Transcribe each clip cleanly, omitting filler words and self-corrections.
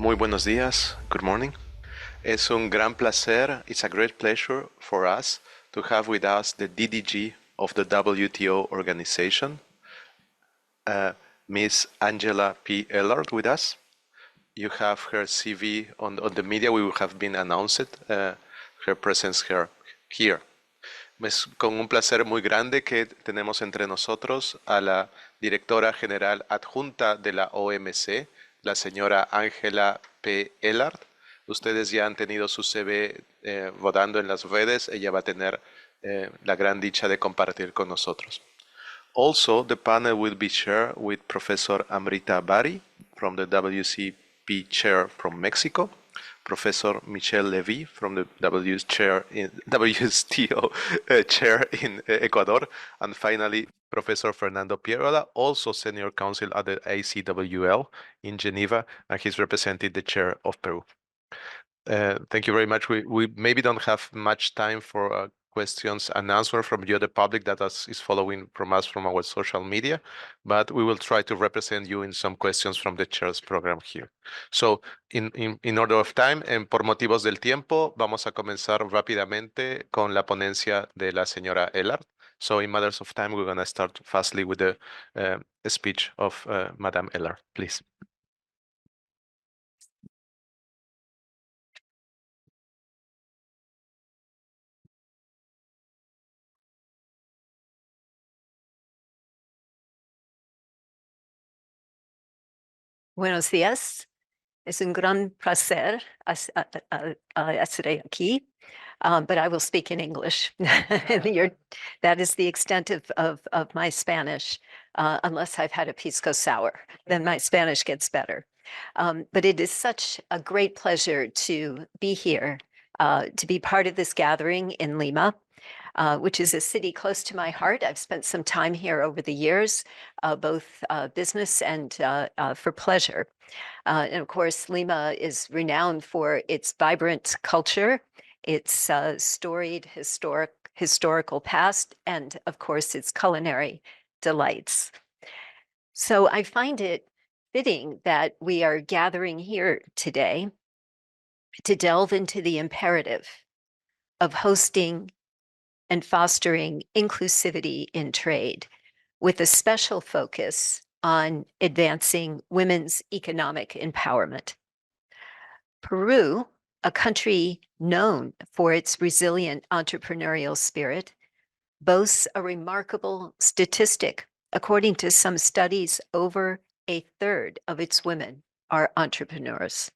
Muy buenos días. Good morning. Es un gran placer. It's a great pleasure for us to have with us the DDG of the WTO organization, Miss Angela P. Ellard, with us. You have her CV on the media. We will have been announced her presence here. Es con un placer muy grande que tenemos entre nosotros a la directora general adjunta de la OMC, la señora Angela P. Ellard. Ustedes ya han tenido su CV rodando en las redes. Ella va a tener la gran dicha de compartir con nosotros. Also, the panel will be shared with Professor Amrita Bari from the WCP chair from Mexico, Professor Michel Levy from the WTO chair in Ecuador, and finally, Professor Fernando Pierola, also senior counsel at the ACWL in Geneva, and he's representing the chair of Peru. Thank you very much. We maybe don't have much time for questions and answers from you, the public that is following from us from our social media, but we will try to represent you in some questions from the chair's program here. So, in order of time, por motivos del tiempo, vamos a comenzar rápidamente con la ponencia de la señora Ellard. So, in matters of time, we're going to start fastly with the speech of Madame Ellard, please. Buenos días. Es un gran placer estar aquí, but I will speak in English. That is the extent of my Spanish, unless I've had a pisco sour, then my Spanish gets better. But it is such a great pleasure to be here, to be part of this gathering in Lima, which is a city close to my heart. I've spent some time here over the years, both business and for pleasure. And of course, Lima is renowned for its vibrant culture, its storied historical past, and of course, its culinary delights. So I find it fitting that we are gathering here today to delve into the imperative of hosting and fostering inclusivity in trade, with a special focus on advancing women's economic empowerment. Peru, a country known for its resilient entrepreneurial spirit, boasts a remarkable statistic. According to some studies, over a third of its women are entrepreneurs.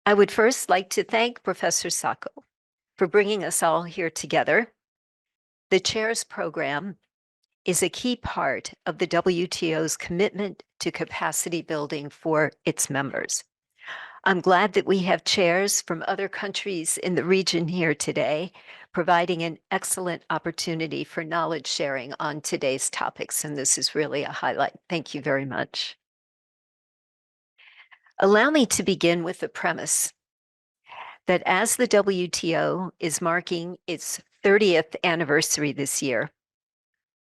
I would first like to thank Professor Sacco for bringing us all here together. The chair's program is a key part of the WTO's commitment to capacity building for its members. I'm glad that we have chairs from other countries in the region here today, providing an excellent opportunity for knowledge sharing on today's topics, and this is really a highlight. Thank you very much. Allow me to begin with the premise that as the WTO is marking its 30th anniversary this year,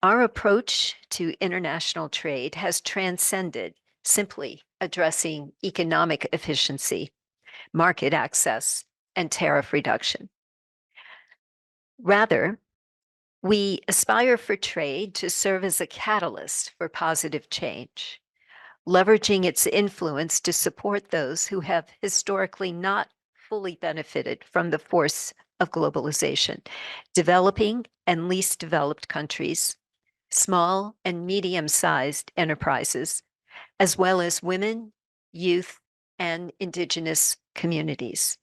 our approach to international trade has transcended simply addressing economic efficiency, market access, and tariff reduction. Rather, we aspire for trade to serve as a catalyst for positive change, leveraging its influence to support those who have historically not fully benefited from the force of globalization, developing and least developed countries, small and medium-sized enterprises, as well as women, youth, and indigenous communities.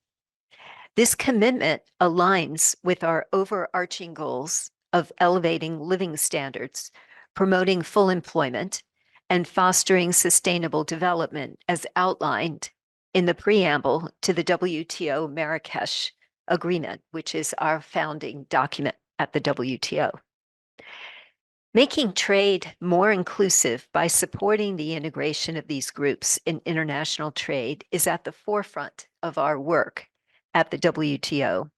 This commitment aligns with our overarching goals of elevating living standards, promoting full employment, and fostering sustainable development as outlined in the preamble to the WTO Marrakesh Agreement, which is our founding document at the WTO. Making trade more inclusive by supporting the integration of these groups in international trade is at the forefront of our work at the WTO.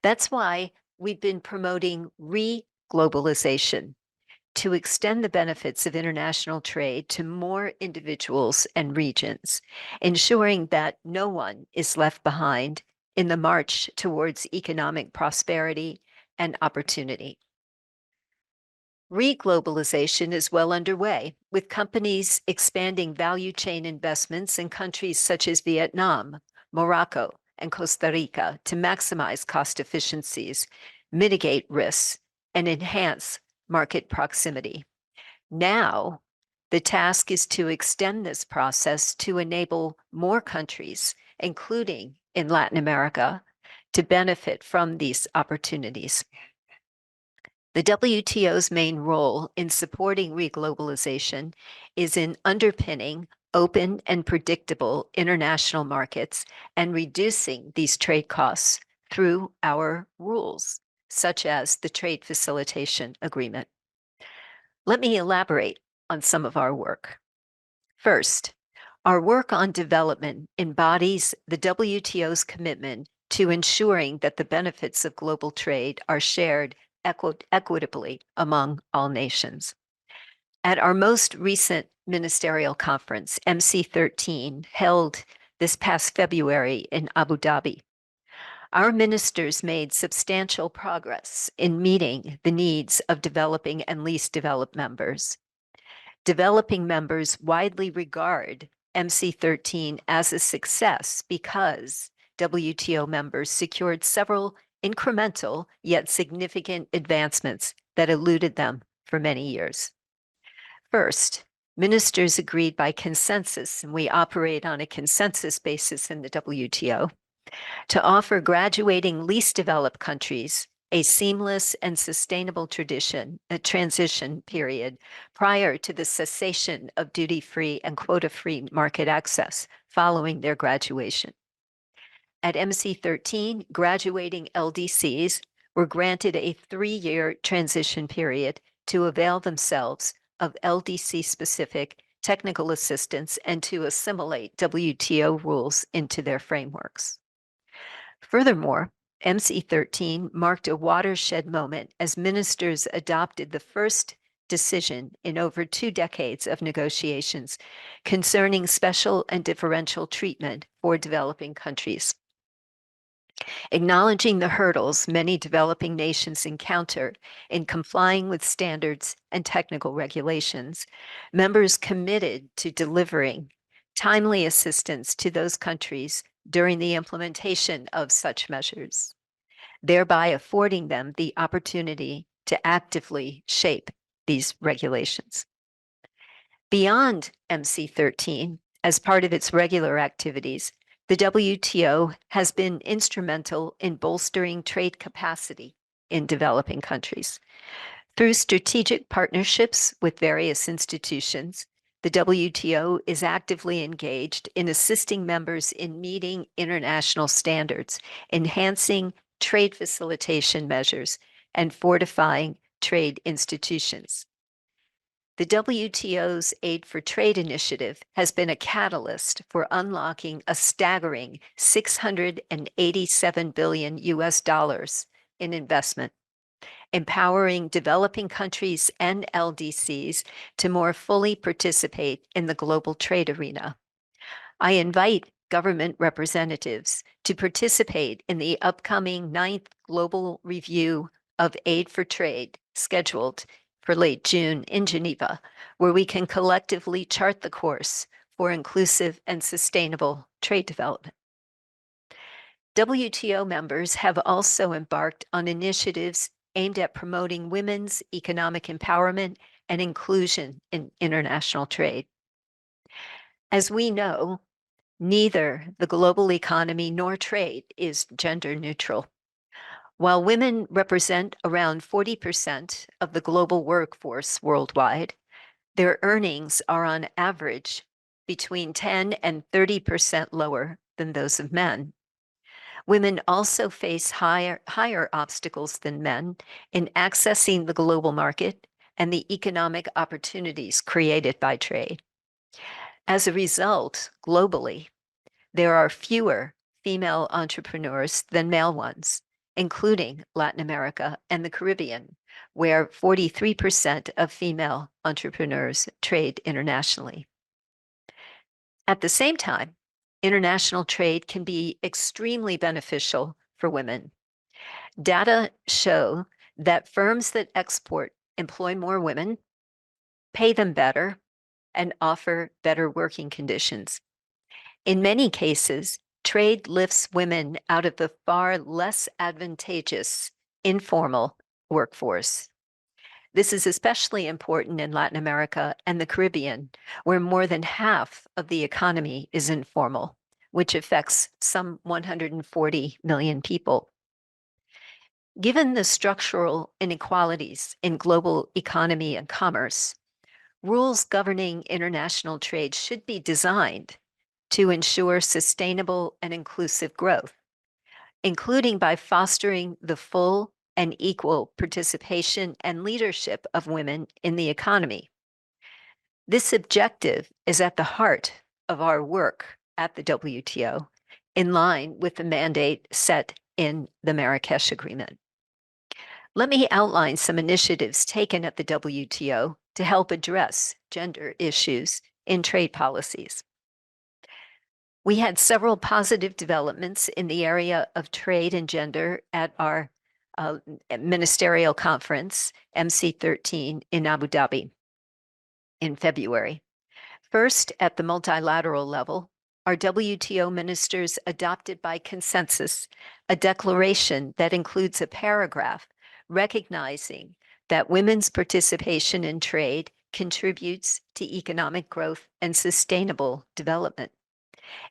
That's why we've been promoting re-globalization, to extend the benefits of international trade to more individuals and regions, ensuring that no one is left behind in the march towards economic prosperity and opportunity. Reglobalization is well underway, with companies expanding value chain investments in countries such as Vietnam, Morocco, and Costa Rica to maximize cost efficiencies, mitigate risks, and enhance market proximity. Now, the task is to extend this process to enable more countries, including in Latin America, to benefit from these opportunities. The WTO's main role in supporting reglobalization is in underpinning open and predictable international markets and reducing these trade costs through our rules, such as the Trade Facilitation Agreement. Let me elaborate on some of our work. First, our work on development embodies the WTO's commitment to ensuring that the benefits of global trade are shared equitably among all nations. At our most recent ministerial conference, MC13, held this past February in Abu Dhabi, our ministers made substantial progress in meeting the needs of developing and least developed members. Developing members widely regard MC13 as a success because WTO members secured several incremental yet significant advancements that eluded them for many years. First, ministers agreed by consensus, and we operate on a consensus basis in the WTO, to offer graduating least developed countries a seamless and sustainable transition period prior to the cessation of duty-free and quota-free market access following their graduation. At MC13, graduating LDCs were granted a 3-year transition period to avail themselves of LDC-specific technical assistance and to assimilate WTO rules into their frameworks. Furthermore, MC13 marked a watershed moment as ministers adopted the first decision in over 2 decades of negotiations concerning special and differential treatment for developing countries. Acknowledging the hurdles many developing nations encounter in complying with standards and technical regulations, members committed to delivering timely assistance to those countries during the implementation of such measures, thereby affording them the opportunity to actively shape these regulations. Beyond MC13, as part of its regular activities, the WTO has been instrumental in bolstering trade capacity in developing countries. Through strategic partnerships with various institutions, the WTO is actively engaged in assisting members in meeting international standards, enhancing trade facilitation measures, and fortifying trade institutions. The WTO's Aid for Trade initiative has been a catalyst for unlocking a staggering $687 billion in investment, empowering developing countries and LDCs to more fully participate in the global trade arena. I invite government representatives to participate in the upcoming 9th Global Review of Aid for Trade, scheduled for late June in Geneva, where we can collectively chart the course for inclusive and sustainable trade development. WTO members have also embarked on initiatives aimed at promoting women's economic empowerment and inclusion in international trade. As we know, neither the global economy nor trade is gender neutral. While women represent around 40% of the global workforce worldwide, their earnings are on average between 10 and 30% lower than those of men. Women also face higher obstacles than men in accessing the global market and the economic opportunities created by trade. As a result, globally, there are fewer female entrepreneurs than male ones, including Latin America and the Caribbean, where 43% of female entrepreneurs trade internationally. At the same time, international trade can be extremely beneficial for women. Data show that firms that export employ more women, pay them better, and offer better working conditions. In many cases, trade lifts women out of the far less advantageous informal workforce. This is especially important in Latin America and the Caribbean, where more than half of the economy is informal, which affects some 140 million people. Given the structural inequalities in global economy and commerce, rules governing international trade should be designed to ensure sustainable and inclusive growth, including by fostering the full and equal participation and leadership of women in the economy. This objective is at the heart of our work at the WTO, in line with the mandate set in the Marrakesh Agreement. Let me outline some initiatives taken at the WTO to help address gender issues in trade policies. We had several positive developments in the area of trade and gender at our ministerial conference, MC13, in Abu Dhabi in February. First, at the multilateral level, our WTO ministers adopted by consensus a declaration that includes a paragraph recognizing that women's participation in trade contributes to economic growth and sustainable development.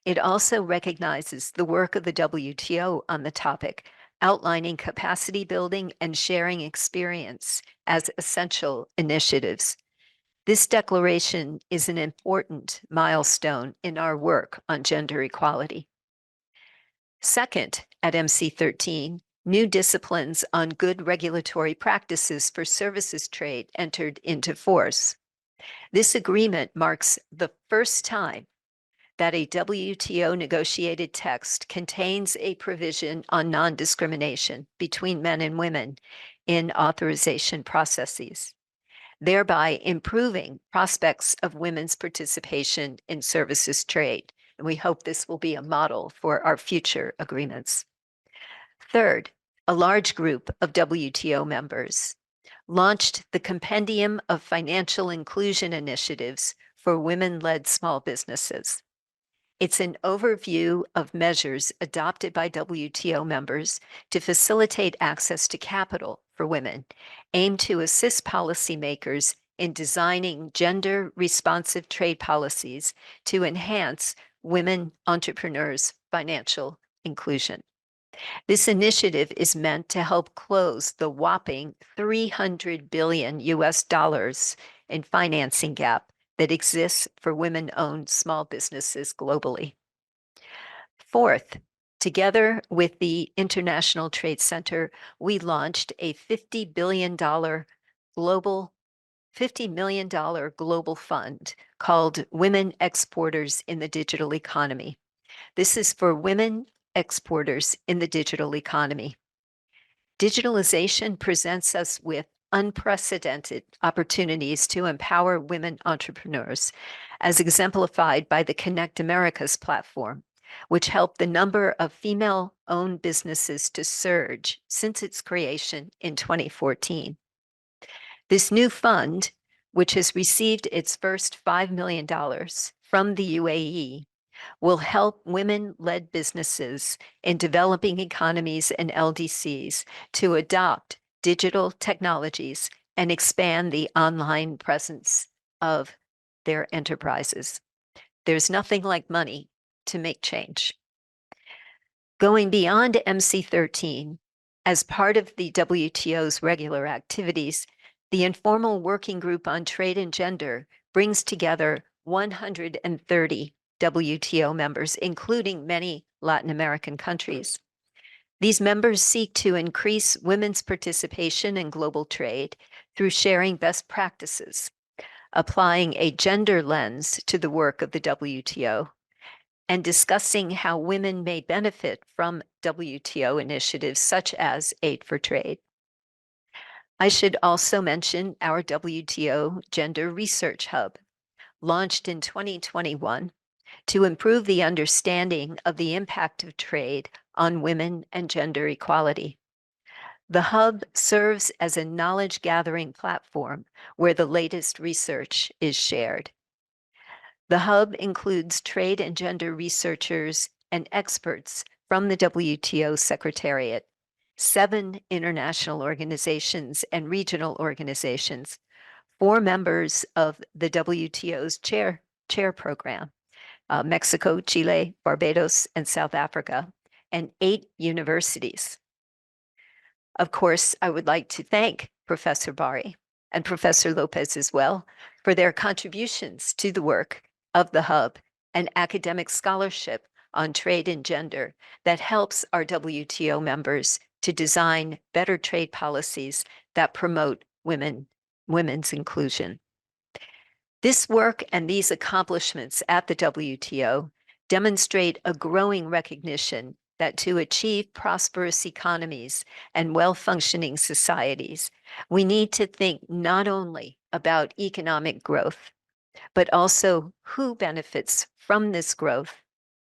It also recognizes the work of the WTO on the topic, outlining capacity building and sharing experience as essential initiatives. This declaration is an important milestone in our work on gender equality. Second, at MC13, new disciplines on good regulatory practices for services trade entered into force. This agreement marks the first time that a WTO negotiated text contains a provision on non-discrimination between men and women in authorization processes, thereby improving prospects of women's participation in services trade. And we hope this will be a model for our future agreements. Third, a large group of WTO members launched the Compendium of Financial Inclusion Initiatives for Women-Led Small Businesses. It's an overview of measures adopted by WTO members to facilitate access to capital for women, aimed to assist policymakers in designing gender-responsive trade policies to enhance women entrepreneurs' financial inclusion. This initiative is meant to help close the whopping $300 billion in financing gap that exists for women-owned small businesses globally. Fourth, together with the International Trade Center, we launched a $50 million global fund called Women Exporters in the Digital Economy. This is for women exporters in the digital economy. Digitalization presents us with unprecedented opportunities to empower women entrepreneurs, as exemplified by the Connect Americas platform, which helped the number of female-owned businesses to surge since its creation in 2014. This new fund, which has received its first $5 million from the UAE, will help women-led businesses in developing economies and LDCs to adopt digital technologies and expand the online presence of their enterprises. There's nothing like money to make change. Going beyond MC13, as part of the WTO's regular activities, the Informal Working Group on Trade and Gender brings together 130 WTO members, including many Latin American countries. These members seek to increase women's participation in global trade through sharing best practices, applying a gender lens to the work of the WTO, and discussing how women may benefit from WTO initiatives such as Aid for Trade. I should also mention our WTO Gender Research Hub, launched in 2021 to improve the understanding of the impact of trade on women and gender equality. The hub serves as a knowledge gathering platform where the latest research is shared. The hub includes trade and gender researchers and experts from the WTO Secretariat, 7 international organizations and regional organizations, 4 members of the WTO's chair program, Mexico, Chile, Barbados, and South Africa, and 8 universities. Of course, I would like to thank Professor Bari and Professor Lopez as well for their contributions to the work of the Hub and academic scholarship on trade and gender that helps our WTO members to design better trade policies that promote women's inclusion. This work and these accomplishments at the WTO demonstrate a growing recognition that to achieve prosperous economies and well-functioning societies, we need to think not only about economic growth, but also who benefits from this growth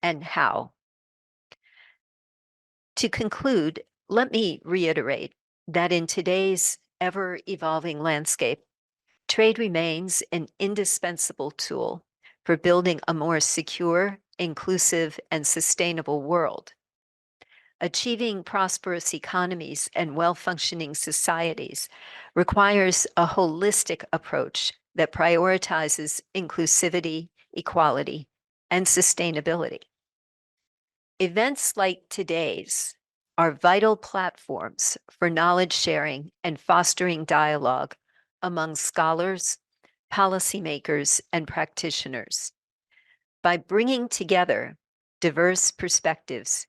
and how. To conclude, let me reiterate that in today's ever-evolving landscape, trade remains an indispensable tool for building a more secure, inclusive, and sustainable world. Achieving prosperous economies and well-functioning societies requires a holistic approach that prioritizes inclusivity, equality, and sustainability. Events like today's are vital platforms for knowledge sharing and fostering dialogue among scholars, policymakers, and practitioners. By bringing together diverse perspectives,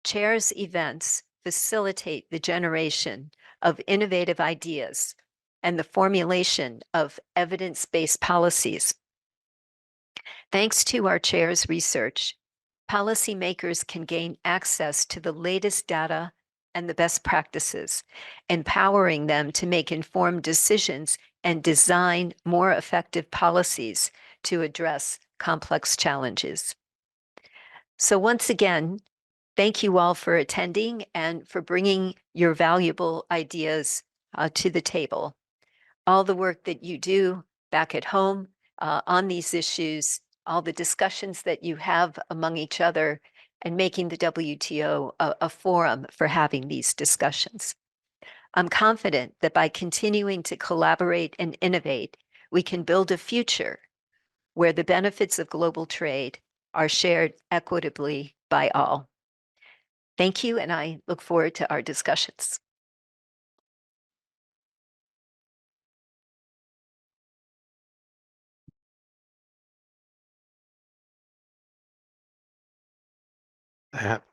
Chair's events facilitate the generation of innovative ideas and the formulation of evidence-based policies. Thanks to our Chair's research, policymakers can gain access to the latest data and the best practices, empowering them to make informed decisions and design more effective policies to address complex challenges. So once again, thank you all for attending and for bringing your valuable ideas to the table. All the work that you do back at home on these issues, all the discussions that you have among each other, and making the WTO a forum for having these discussions. I'm confident that by continuing to collaborate and innovate, we can build a future where the benefits of global trade are shared equitably by all. Thank you, and I look forward to our discussions.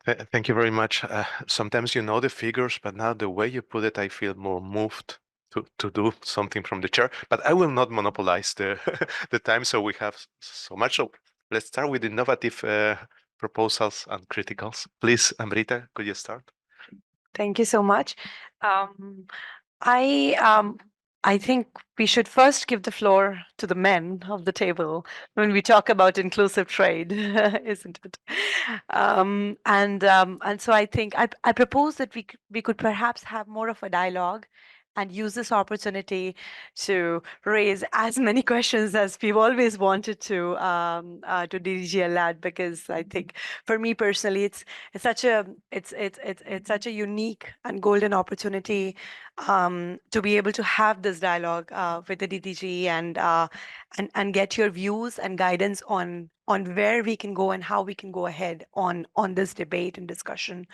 Thank you very much. Sometimes you know the figures, but now the way you put it, I feel more moved to do something from the chair. But I will not monopolize the the time, so we have so much. So let's start with innovative proposals and criticals. Please, Amrita, could you start? Thank you so much. I think we should first give the floor to the men of the table when we talk about inclusive trade, isn't it? And so I think I propose that we could perhaps have more of a dialogue and use this opportunity to raise as many questions as we've always wanted to DDG Ellard, because I think for me personally, it's such a unique and golden opportunity to be able to have this dialogue with the DDG and get your views and guidance on where we can go and how we can go ahead on this debate and discussion,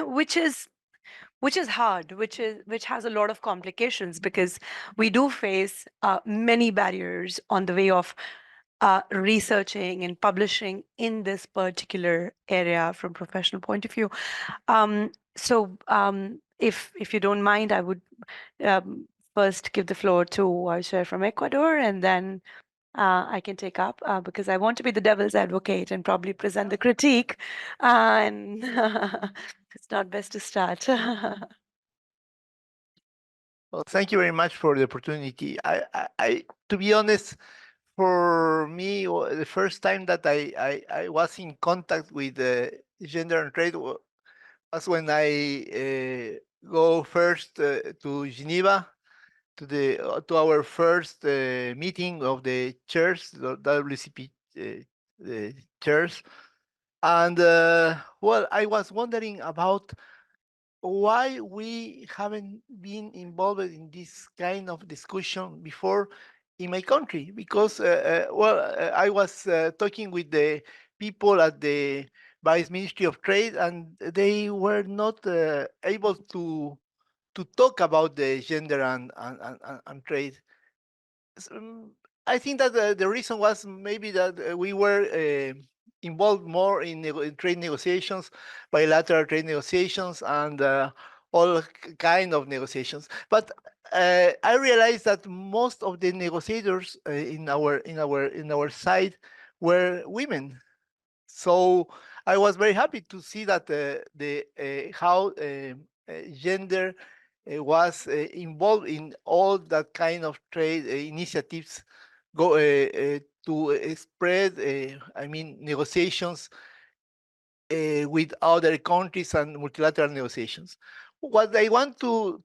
which is hard, which has a lot of complications, because we do face many barriers on the way of researching and publishing in this particular area from professional point of view. If you don't mind, I would first give the floor to our chair from Ecuador, and then I can take up because I want to be the devil's advocate and probably present the critique. And it's not best to start. Well, thank you very much for the opportunity. To be honest, for me, the first time that I was in contact with gender and trade was when I go first to Geneva to our first meeting of the chairs, the WCP chairs, and well, I was wondering about why we haven't been involved in this kind of discussion before in my country, because I was talking with the people at the Vice Ministry of Trade, and they were not able to talk about the gender and trade. I think that the reason was maybe that we were involved more in trade negotiations, bilateral trade negotiations, and all kind of negotiations. But I realized that most of the negotiators in our side were women. So I was very happy to see that how gender was involved in all that kind of trade initiatives go to spread, I mean, negotiations with other countries and multilateral negotiations. What I want to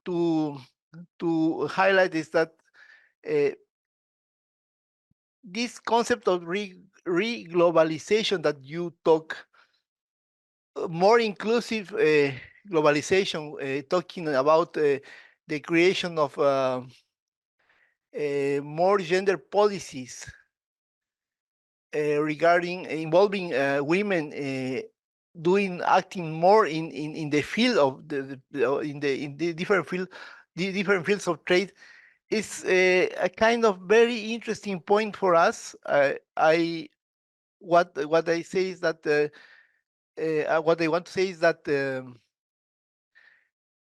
highlight is that this concept of re-globalization that you talk, more inclusive globalization, talking about the creation of more gender policies regarding involving women acting more in the field of in the different fields of trade is a kind of very interesting point for us. What I say is that what I want to say is that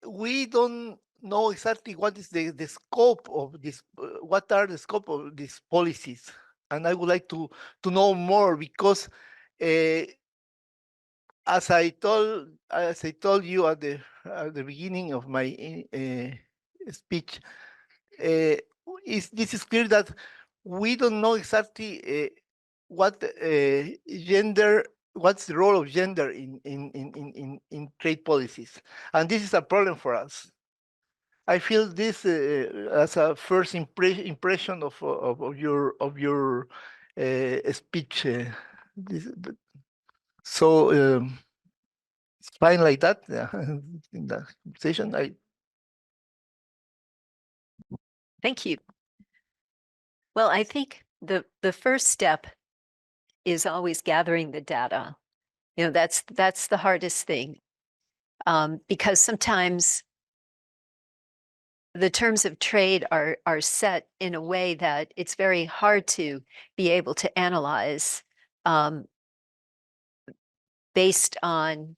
we don't know exactly what is the scope of this, what are the scope of these policies, and I would like to know more, because as I told you at the beginning of my speech, this is clear that we don't know exactly what gender, what's the role of gender in trade policies, and this is a problem for us. I feel this as a first impression of your speech. So it's fine like that in the session. Thank you. Well, I think the first step is always gathering the data. You know, that's the hardest thing, because sometimes the terms of trade are set in a way that it's very hard to be able to analyze based on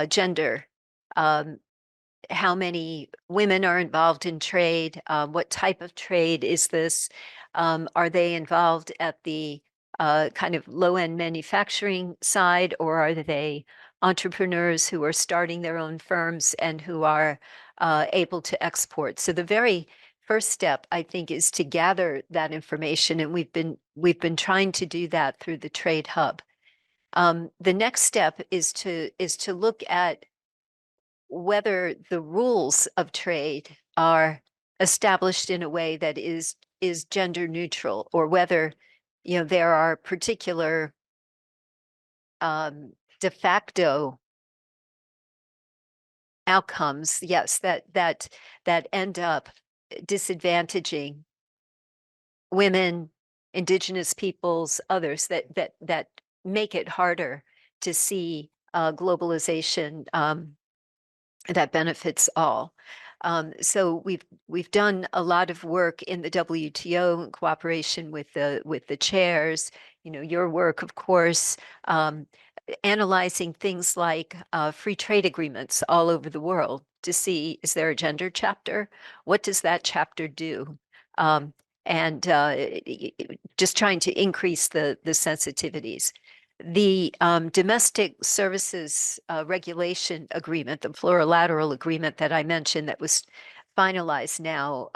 gender. How many women are involved in trade? What type of trade is this? Are they involved at the kind of low-end manufacturing side, or are they entrepreneurs who are starting their own firms and who are able to export? So the very first step, I think, is to gather that information, and we've been trying to do that through the Trade Hub. The next step is to look at whether the rules of trade are established in a way that is gender neutral, or whether, you know, there are particular de facto outcomes, yes, that end up disadvantaging women, indigenous peoples, others, that make it harder to see globalization that benefits all. So we've done a lot of work in the WTO in cooperation with the chairs. You know, your work, of course, analyzing things like free trade agreements all over the world to see, is there a gender chapter? What does that chapter do? And just trying to increase the sensitivities. The domestic services regulation agreement, the plurilateral agreement that I mentioned, that was finalized now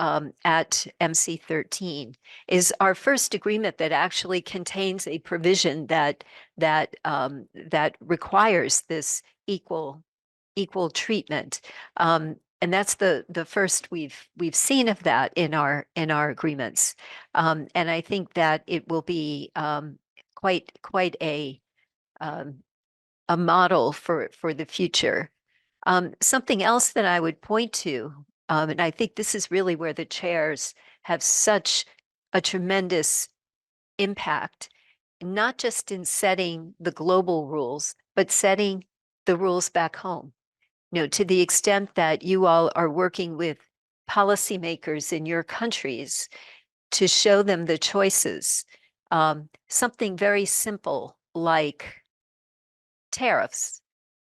at MC13 is our first agreement that actually contains a provision that requires this equal treatment. And that's the first we've seen of that in our agreements. And I think that it will be quite a model for the future. Something else that I would point to, and I think this is really where the chairs have such a tremendous impact, not just in setting the global rules, but setting the rules back home. To the extent that you all are working with policymakers in your countries to show them the choices, something very simple like tariffs.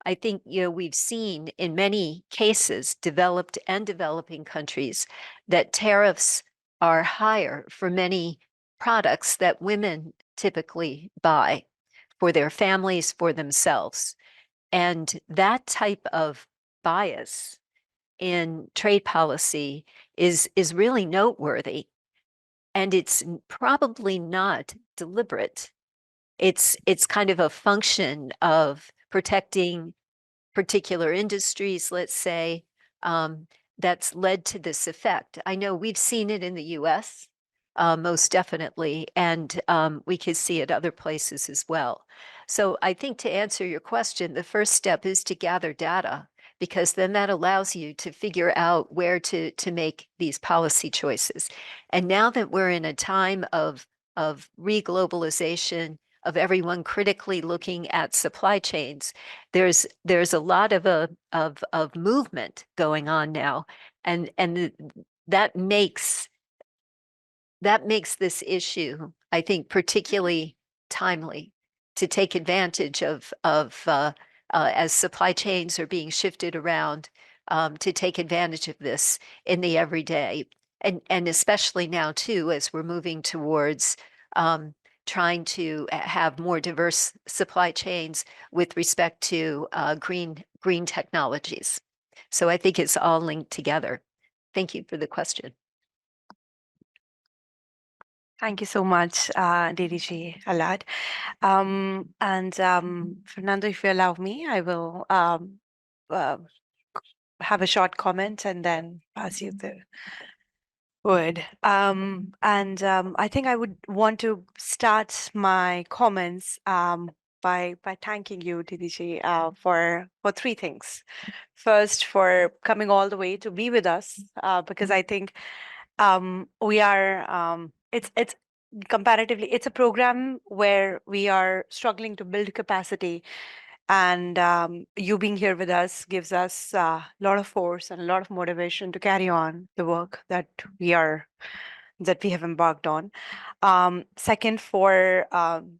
I think, we've seen in many cases, developed and developing countries, that tariffs are higher for many products that women typically buy for their families, for themselves. And that type of bias in trade policy is really noteworthy. And it's probably not deliberate. It's kind of a function of protecting particular industries, let's say, that's led to this effect. I know we've seen it in the US, most definitely, and we could see it other places as well. So I think to answer your question, the first step is to gather data, because then that allows you to figure out where to make these policy choices. And now that we're in a time of re-globalization, of everyone critically looking at supply chains, there's a lot of movement going on now, and that makes this issue, I think, particularly timely to take advantage of as supply chains are being shifted around, to take advantage of this in the everyday, and especially now too, as we're moving towards trying to have more diverse supply chains with respect to green technologies. So I think it's all linked together. Thank you for the question. Thank you so much, DDG Ellard. Fernando, if you allow me, I will have a short comment and then pass you the word. I think I would want to start my comments by thanking you, DDG, for three things. First, for coming all the way to be with us, because I think we are it's comparatively, it's a program where we are struggling to build capacity, and you being here with us gives us a lot of force and a lot of motivation to carry on the work that we have embarked on. Second, for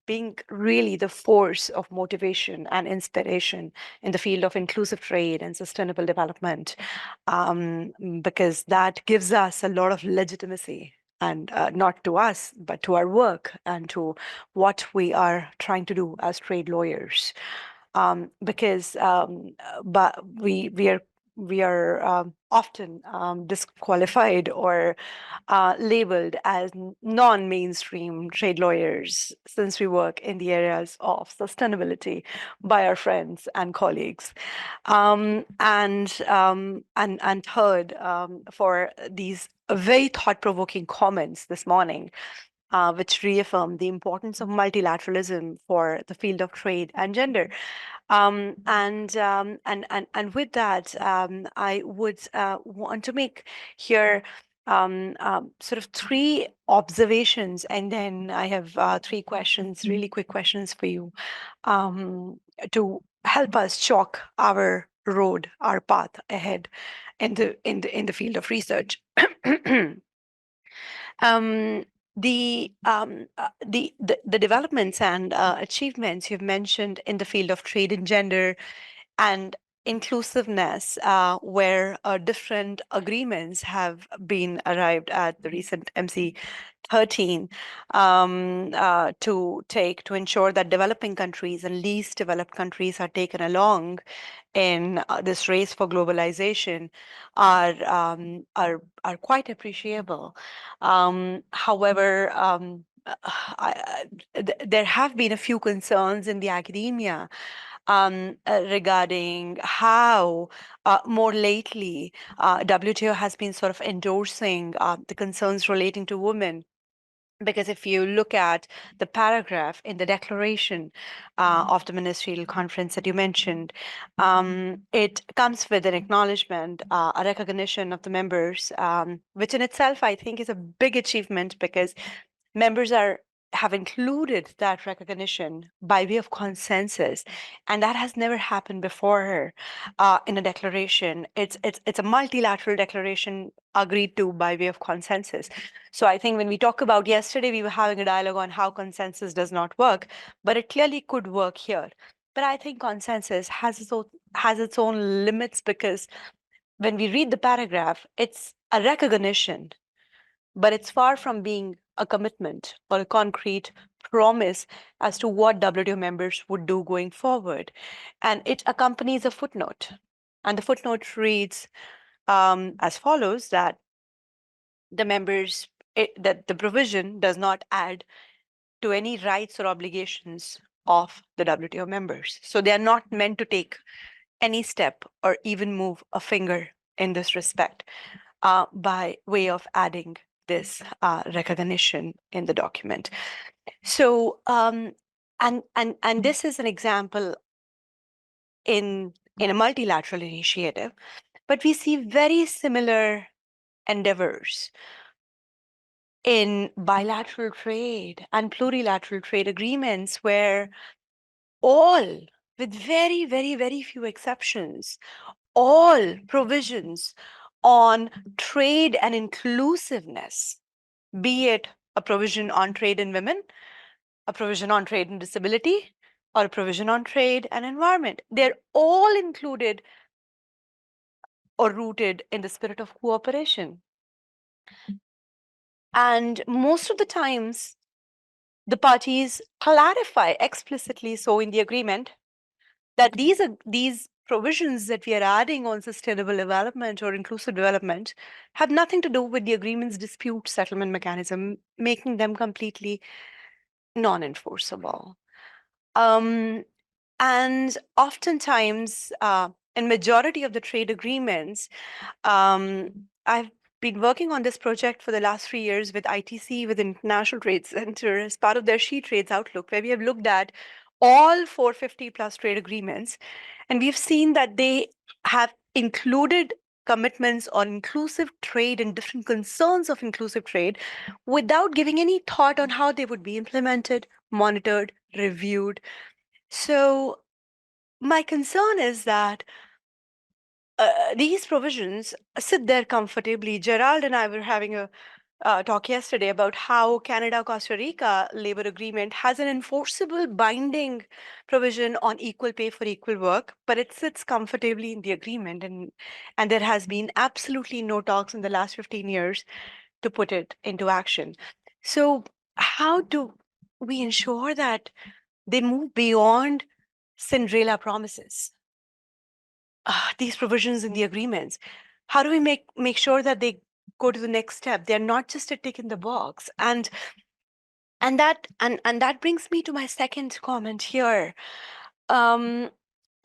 being really the force of motivation and inspiration in the field of inclusive trade and sustainable development, because that gives us a lot of legitimacy, and not to us, but to our work and to what we are trying to do as trade lawyers. Because but we are often disqualified or labeled as non-mainstream trade lawyers, since we work in the areas of sustainability by our friends and colleagues. And third, for these very thought-provoking comments this morning, which reaffirm the importance of multilateralism for the field of trade and gender. And with that, I would want to make here sort of three observations, and then I have three questions, really quick questions for you, to help us chalk our road, our path ahead in the field of research. The developments and achievements you've mentioned in the field of trade and gender, and inclusiveness, where different agreements have been arrived at the recent MC 13 to ensure that developing countries and least developed countries are taken along in this race for globalization are quite appreciable. However, there have been a few concerns in the academia regarding how more lately WTO has been sort of endorsing the concerns relating to women. Because if you look at the paragraph in the declaration of the ministerial conference that you mentioned, it comes with an acknowledgement, a recognition of the members, which in itself I think is a big achievement because members have included that recognition by way of consensus, and that has never happened before in a declaration. It's a multilateral declaration agreed to by way of consensus. So I think when we talk about yesterday, we were having a dialogue on how consensus does not work, but it clearly could work here. But I think consensus has its own limits because when we read the paragraph, it's a recognition, but it's far from being a commitment or a concrete promise as to what WTO members would do going forward. And it accompanies a footnote. And the footnote reads as follows, that the members, that the provision does not add to any rights or obligations of the WTO members. So they are not meant to take any step or even move a finger in this respect by way of adding this recognition in the document. So, and this is an example in a multilateral initiative, but we see very similar endeavors in bilateral trade and plurilateral trade agreements where all, with very, very, very few exceptions, all provisions on trade and inclusiveness, be it a provision on trade in women, a provision on trade and disability, or a provision on trade and environment, they're all included or rooted in the spirit of cooperation. And most of the times, the parties clarify explicitly so in the agreement that these provisions that we are adding on sustainable development or inclusive development have nothing to do with the agreement's dispute settlement mechanism, making them completely non-enforceable. And oftentimes, in majority of the trade agreements, I've been working on this project for the last 3 years with ITC, with International Trade Center, as part of their She Trades Outlook, where we have looked at all 450 plus trade agreements. And we've seen that they have included commitments on inclusive trade and different concerns of inclusive trade without giving any thought on how they would be implemented, monitored, reviewed. So my concern is that these provisions sit there comfortably. Gerald and I were having a talk yesterday about how Canada-Costa Rica labor agreement has an enforceable binding provision on equal pay for equal work, but it sits comfortably in the agreement, and there has been absolutely no talks in the last 15 years to put it into action. So how do we ensure that they move beyond Cinderella promises? These provisions in the agreements, how do we make sure that they go to the next step? They're not just a tick in the box. And that brings me to my second comment here,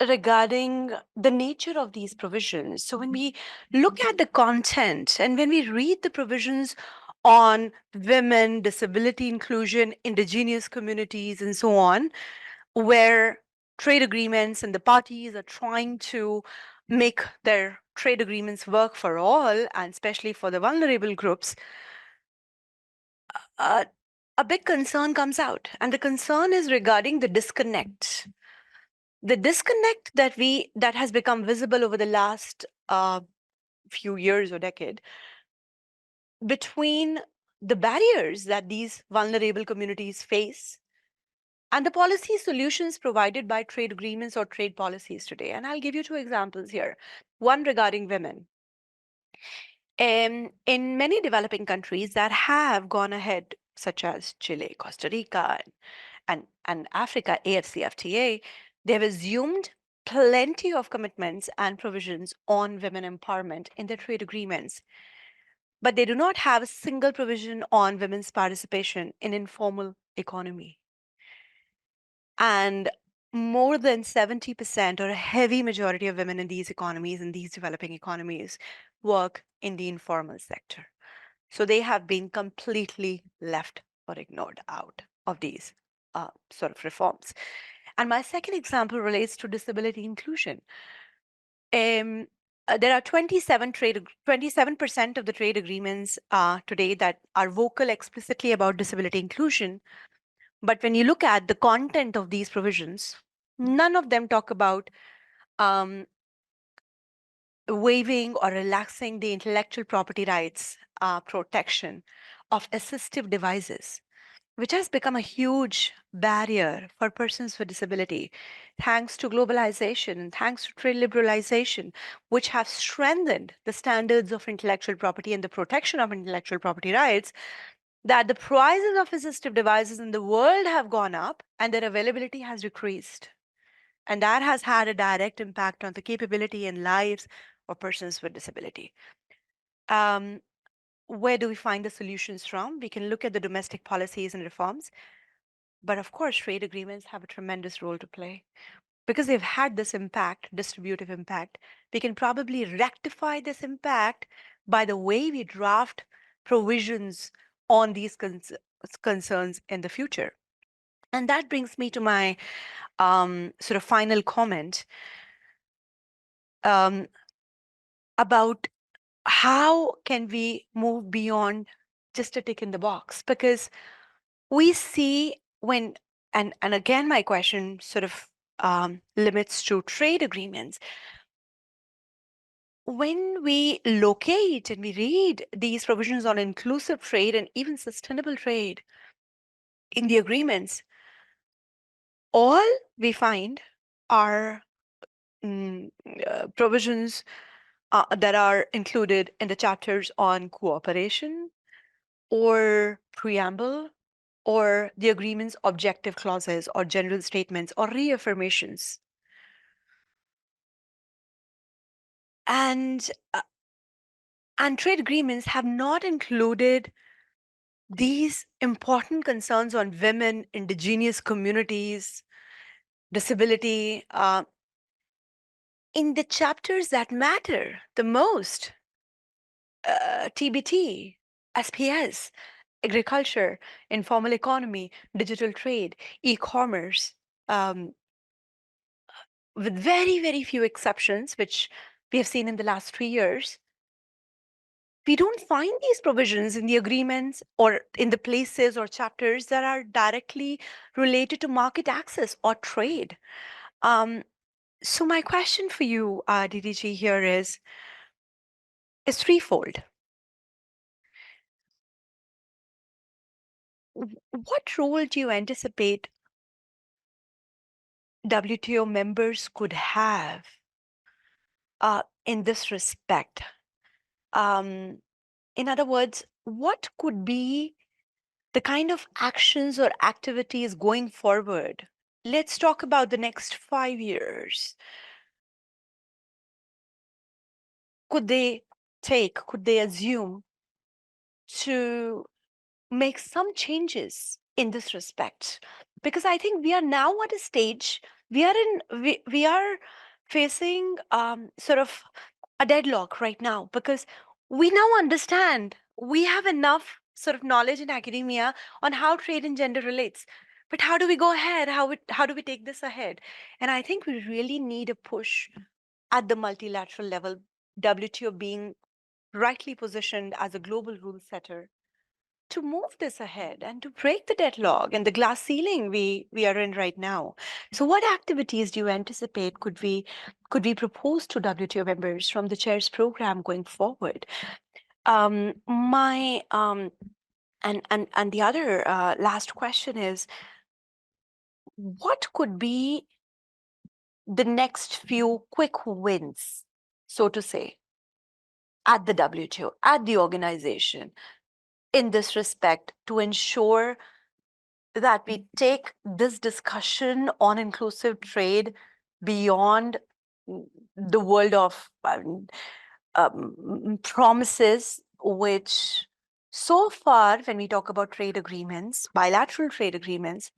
regarding the nature of these provisions. So when we look at the content and when we read the provisions on women, disability inclusion, indigenous communities, and so on, where trade agreements and the parties are trying to make their trade agreements work for all, and especially for the vulnerable groups, a big concern comes out. And the concern is regarding the disconnect. The disconnect that has become visible over the last few years or decade between the barriers that these vulnerable communities face and the policy solutions provided by trade agreements or trade policies today. And I'll give you two examples here. One regarding women. In many developing countries that have gone ahead, such as Chile, Costa Rica, and Africa, AFCFTA, they've assumed plenty of commitments and provisions on women empowerment in their trade agreements. But they do not have a single provision on women's participation in informal economy. And more than 70% or a heavy majority of women in these economies, in these developing economies, work in the informal sector. So they have been completely left or ignored out of these sort of reforms. And my second example relates to disability inclusion. There are 27% of the trade agreements today that are vocal explicitly about disability inclusion. But when you look at the content of these provisions, none of them talk about waiving or relaxing the intellectual property rights protection of assistive devices, which has become a huge barrier for persons with disability, thanks to globalization and thanks to trade liberalization, which have strengthened the standards of intellectual property and the protection of intellectual property rights, that the prices of assistive devices in the world have gone up and their availability has decreased. And that has had a direct impact on the capability and lives of persons with disability. Where do we find the solutions from? We can look at the domestic policies and reforms. But of course, trade agreements have a tremendous role to play. Because they've had this impact, distributive impact, we can probably rectify this impact by the way we draft provisions on these concerns in the future. And that brings me to my sort of final comment about how can we move beyond just a tick in the box? Because we see when, and again, my question sort of limits to trade agreements. When we locate and we read these provisions on inclusive trade and even sustainable trade in the agreements, all we find are provisions that are included in the chapters on cooperation or preamble or the agreement's objective clauses or general statements or reaffirmations. And trade agreements have not included these important concerns on women, indigenous communities, disability, in the chapters that matter the most. TBT, SPS, agriculture, informal economy, digital trade, e-commerce, with very, very few exceptions, which we have seen in the last 3 years. We don't find these provisions in the agreements or in the places or chapters that are directly related to market access or trade. So my question for you, DDG, here is threefold. What role do you anticipate WTO members could have in this respect? In other words, what could be the kind of actions or activities going forward? Let's talk about the next 5 years. Could they assume to make some changes in this respect? Because I think we are now at a stage, we are facing sort of a deadlock right now, because we now understand, we have enough sort of knowledge in academia on how trade and gender relates. But how do we go ahead? How do we take this ahead? And I think we really need a push at the multilateral level, WTO being rightly positioned as a global rule setter, to move this ahead and to break the deadlock and the glass ceiling we are in right now. So what activities do you anticipate could we propose to WTO members from the chair's program going forward? And the other last question is, what could be the next few quick wins, so to say, at the WTO, at the organization, in this respect, to ensure that we take this discussion on inclusive trade beyond the world of promises, which so far, when we talk about trade agreements, bilateral trade agreements,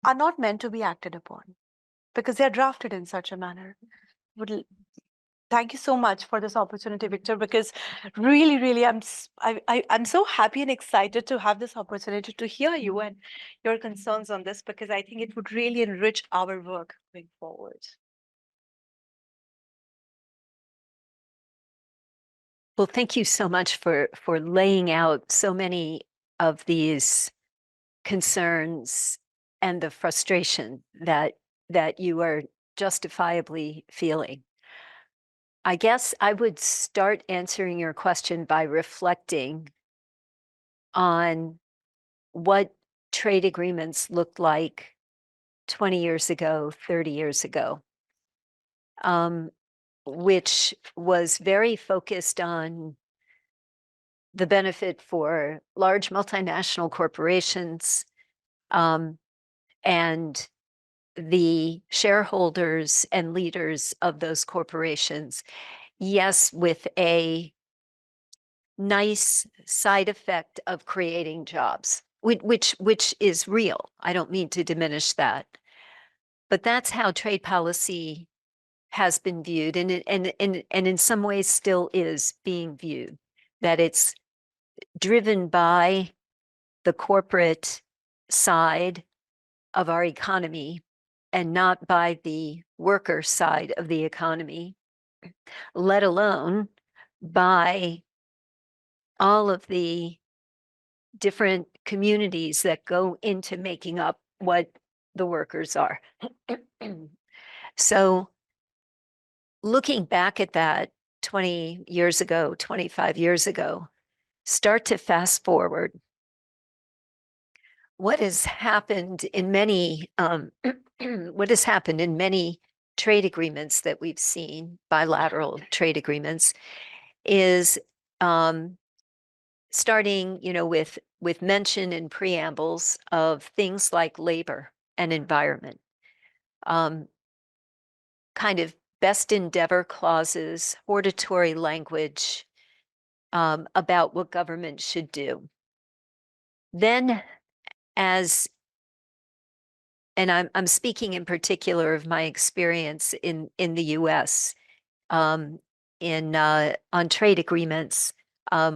are not meant to be acted upon because they're drafted in such a manner. Thank you so much for this opportunity, Victor, because really, I'm so happy and excited to have this opportunity to hear you and your concerns on this, because I think it would really enrich our work going forward. Well, thank you so much for laying out so many of these concerns and the frustration that you are justifiably feeling. I guess I would start answering your question by reflecting on what trade agreements looked like 20 years ago, 30 years ago, which was very focused on the benefit for large multinational corporations and the shareholders and leaders of those corporations. Yes, with a nice side effect of creating jobs, which is real. I don't mean to diminish that. But that's how trade policy has been viewed, and in some ways still is being viewed, that it's driven by the corporate side of our economy and not by the worker side of the economy, let alone by all of the different communities that go into making up what the workers are. So looking back at that 20 years ago, 25 years ago, start to fast forward. What has happened in many trade agreements that we've seen, bilateral trade agreements, is starting, with mention in preambles of things like labor and environment, kind of best endeavor clauses, hortatory language about what government should do. Then, and I'm speaking in particular of my experience in the U.S. On trade agreements,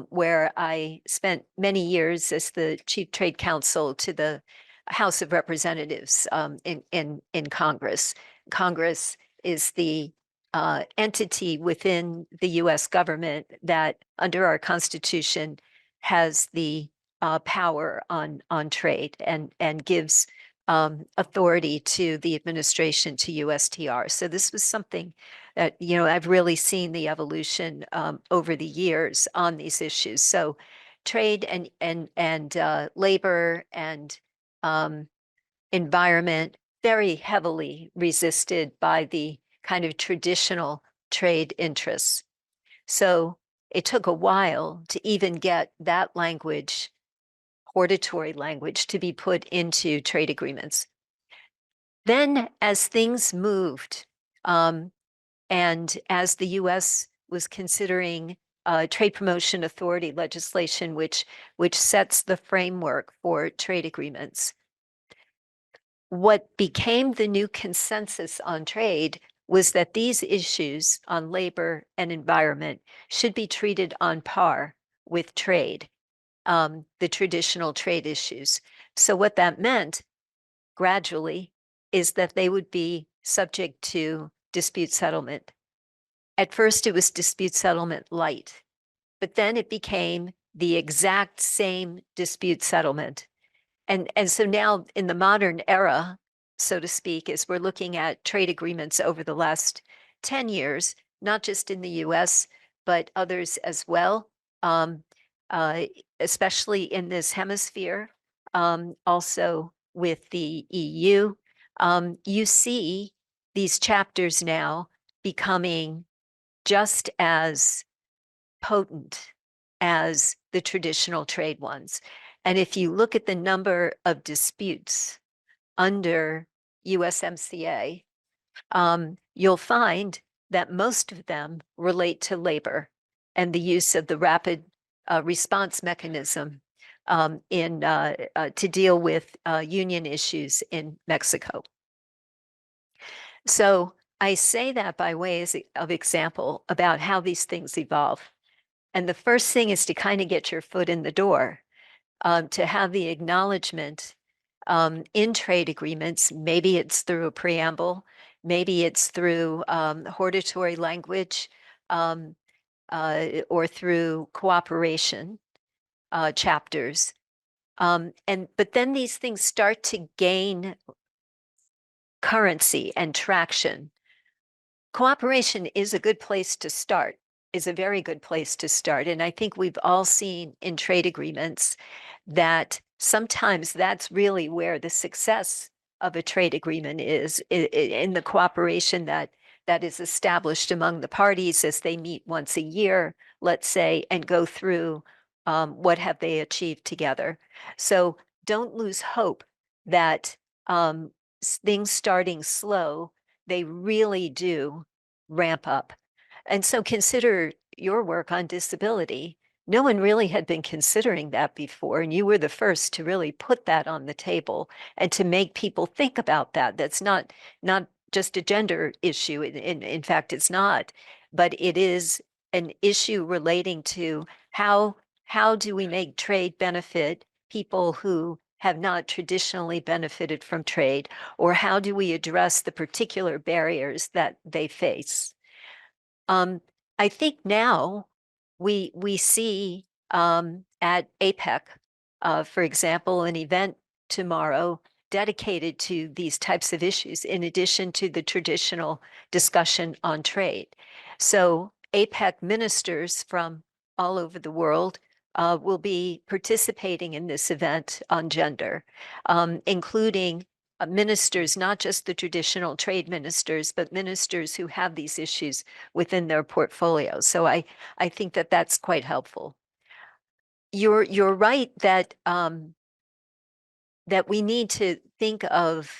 where I spent many years as the chief trade counsel to the House of Representatives in Congress. Congress is the entity within the U.S. government that, under our Constitution, has the power on trade and gives authority to the administration, to USTR. So this was something that, I've really seen the evolution over the years on these issues. So trade and labor and environment, very heavily resisted by the kind of traditional trade interests. So it took a while to even get that language, hortatory language, to be put into trade agreements. Then as things moved, and as the US was considering trade promotion authority legislation, which sets the framework for trade agreements, what became the new consensus on trade was that these issues on labor and environment should be treated on par with trade, the traditional trade issues. So what that meant gradually is that they would be subject to dispute settlement. At first, it was dispute settlement light, but then it became the exact same dispute settlement. And so now in the modern era, so to speak, as we're looking at trade agreements over the last 10 years, not just in the US, but others as well, especially in this hemisphere, also with the EU, you see these chapters now becoming just as potent as the traditional trade ones. And if you look at the number of disputes under USMCA, you'll find that most of them relate to labor and the use of the rapid response mechanism to deal with union issues in Mexico. So I say that by way of example about how these things evolve. And the first thing is to kind of get your foot in the door, to have the acknowledgement in trade agreements. Maybe it's through a preamble, maybe it's through hortatory language, or through cooperation chapters. But then these things start to gain currency and traction. Cooperation is a good place to start, is a very good place to start. And I think we've all seen in trade agreements that sometimes that's really where the success of a trade agreement is, in the cooperation that is established among the parties as they meet once a year, let's say, and go through what have they achieved together. So don't lose hope that things starting slow, they really do ramp up. And so consider your work on disability. No one really had been considering that before, and you were the first to really put that on the table and to make people think about that. That's not just a gender issue. In fact, it's not, but it is an issue relating to how do we make trade benefit people who have not traditionally benefited from trade, or how do we address the particular barriers that they face? I think now we see at APEC, for example, an event tomorrow dedicated to these types of issues, in addition to the traditional discussion on trade. So APEC ministers from all over the world will be participating in this event on gender, including ministers, not just the traditional trade ministers, but ministers who have these issues within their portfolio. So I think that that's quite helpful. You're right that that we need to think of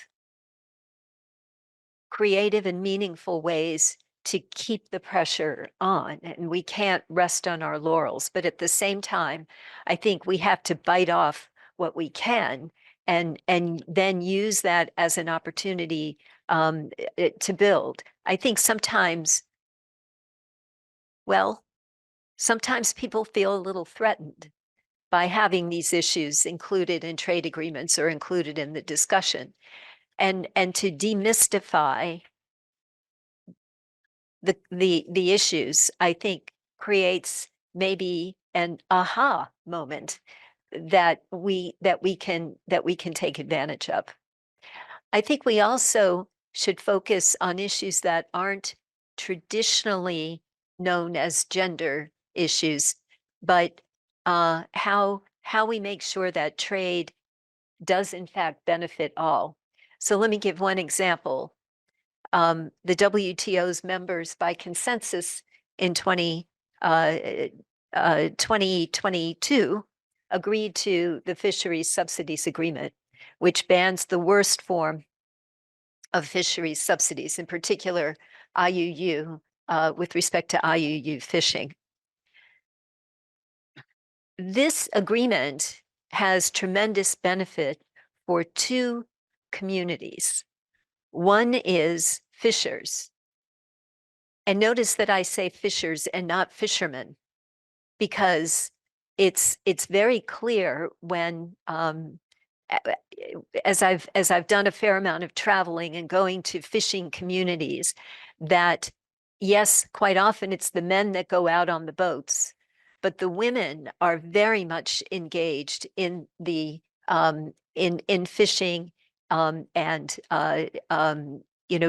creative and meaningful ways to keep the pressure on, and we can't rest on our laurels. But at the same time, I think we have to bite off what we can and then use that as an opportunity to build. I think sometimes, well, sometimes people feel a little threatened by having these issues included in trade agreements or included in the discussion. And to demystify the issues, I think creates maybe an aha moment that we can take advantage of. I think we also should focus on issues that aren't traditionally known as gender issues, but how we make sure that trade does in fact benefit all. So let me give one example. The WTO's members, by consensus in 2022, agreed to the Fisheries Subsidies Agreement, which bans the worst form of fisheries subsidies, in particular IUU, with respect to IUU fishing. This agreement has tremendous benefit for two communities. One is fishers. And notice that I say fishers and not fishermen, because it's very clear when, as I've done a fair amount of traveling and going to fishing communities, that yes, quite often it's the men that go out on the boats, but the women are very much engaged in the in fishing and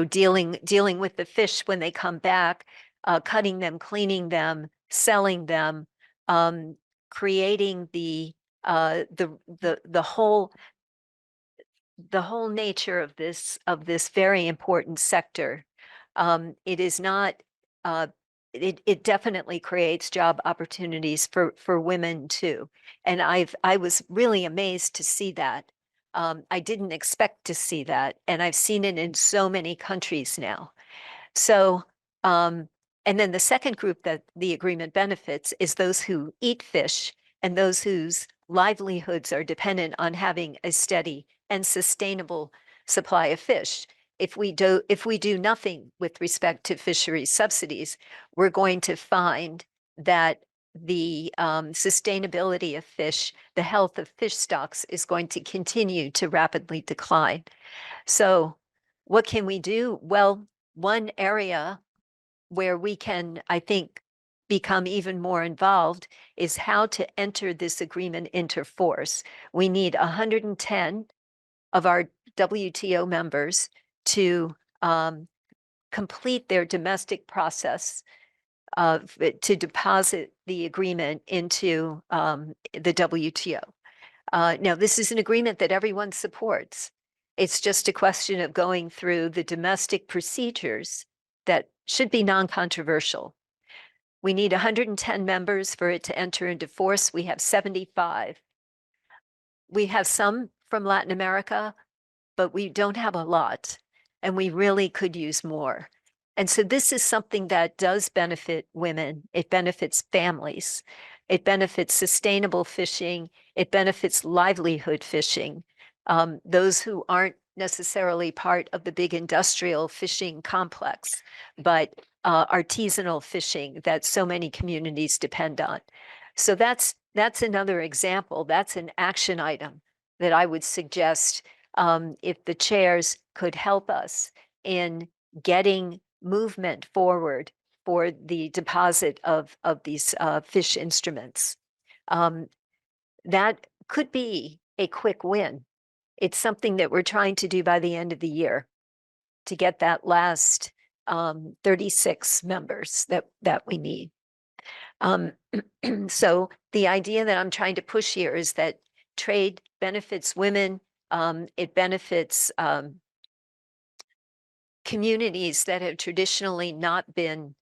dealing with the fish when they come back, cutting them, cleaning them, selling them, creating the whole the whole nature of this very important sector. It is not, it definitely creates job opportunities for women too. And I was really amazed to see that. I didn't expect to see that, and I've seen it in so many countries now. So, and then the second group that the agreement benefits is those who eat fish and those whose livelihoods are dependent on having a steady and sustainable supply of fish. If we do nothing with respect to fisheries subsidies, we're going to find that the sustainability of fish, the health of fish stocks is going to continue to rapidly decline. So what can we do? Well, one area where we can, I think, become even more involved is how to enter this agreement into force. We need 110 of our WTO members to complete their domestic process to deposit the agreement into the WTO. Now, this is an agreement that everyone supports. It's just a question of going through the domestic procedures that should be non-controversial. We need 110 members for it to enter into force. We have 75. We have some from Latin America, but we don't have a lot, and we really could use more. And so this is something that does benefit women. It benefits families. It benefits sustainable fishing. It benefits livelihood fishing. Those who aren't necessarily part of the big industrial fishing complex, but artisanal fishing that so many communities depend on. So that's another example. That's an action item that I would suggest if the chairs could help us in getting movement forward for the deposit of these fish instruments. That could be a quick win. It's something that we're trying to do by the end of the year to get that last 36 members that we need. So the idea that I'm trying to push here is that trade benefits women. It benefits communities that have traditionally not been,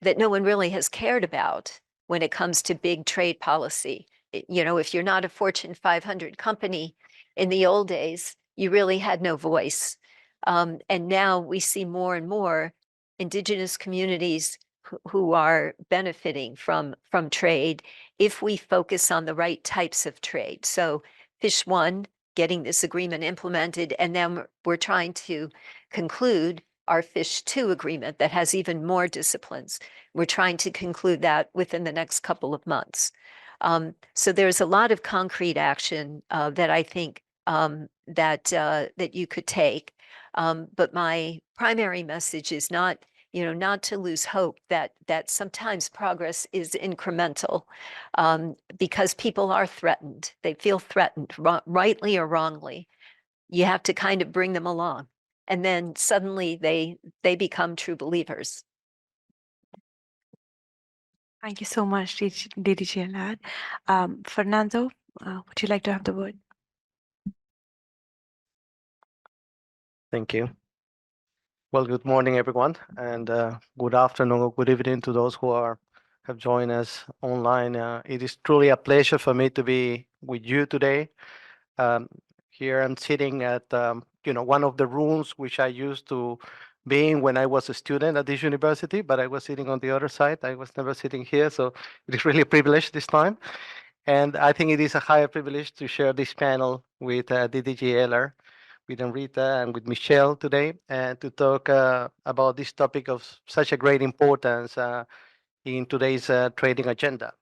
that no one really has cared about when it comes to big trade policy. You know, if you're not a Fortune 500 company in the old days, you really had no voice. And now we see more and more indigenous communities who are benefiting from trade if we focus on the right types of trade. So Fish One, getting this agreement implemented, and then we're trying to conclude our Fish Two agreement that has even more disciplines. We're trying to conclude that within the next couple of months. So there's a lot of concrete action that I think that you could take. But my primary message is not to lose hope that sometimes progress is incremental because people are threatened. They feel threatened, rightly or wrongly. You have to kind of bring them along, and then suddenly they become true believers. Thank you so much, DDG Ellard. Fernando, would you like to have the word? Thank you. Well, good morning, everyone, and good afternoon or good evening to those who have joined us online. It is truly a pleasure for me to be with you today. Here I'm sitting at one of the rooms which I used to be in when I was a student at this university, but I was sitting on the other side. I was never sitting here, so it is really a privilege this time. And I think it is a higher privilege to share this panel with DDG Ellard, with Enrita and with Michelle today, and to talk about this topic of such a great importance in today's trading agenda,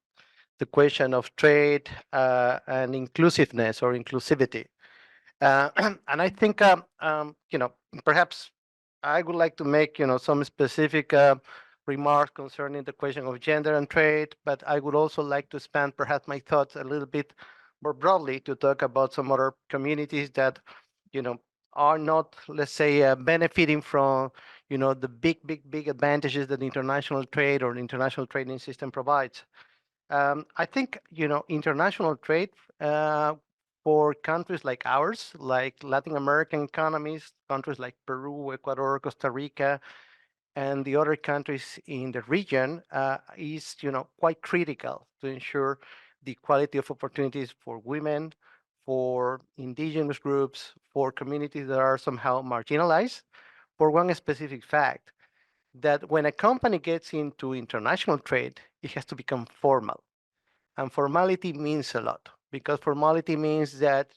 the question of trade and inclusiveness or inclusivity. And I think, perhaps I would like to make, some specific remarks concerning the question of gender and trade, but I would also like to expand perhaps my thoughts a little bit more broadly to talk about some other communities that, are not, let's say, benefiting from, the big advantages that international trade or the international trading system provides. I think, international trade for countries like ours, like Latin American economies, countries like Peru, Ecuador, Costa Rica, and the other countries in the region is, quite critical to ensure the quality of opportunities for women, for indigenous groups, for communities that are somehow marginalized, for one specific fact, that when a company gets into international trade, it has to become formal. And formality means a lot, because formality means that,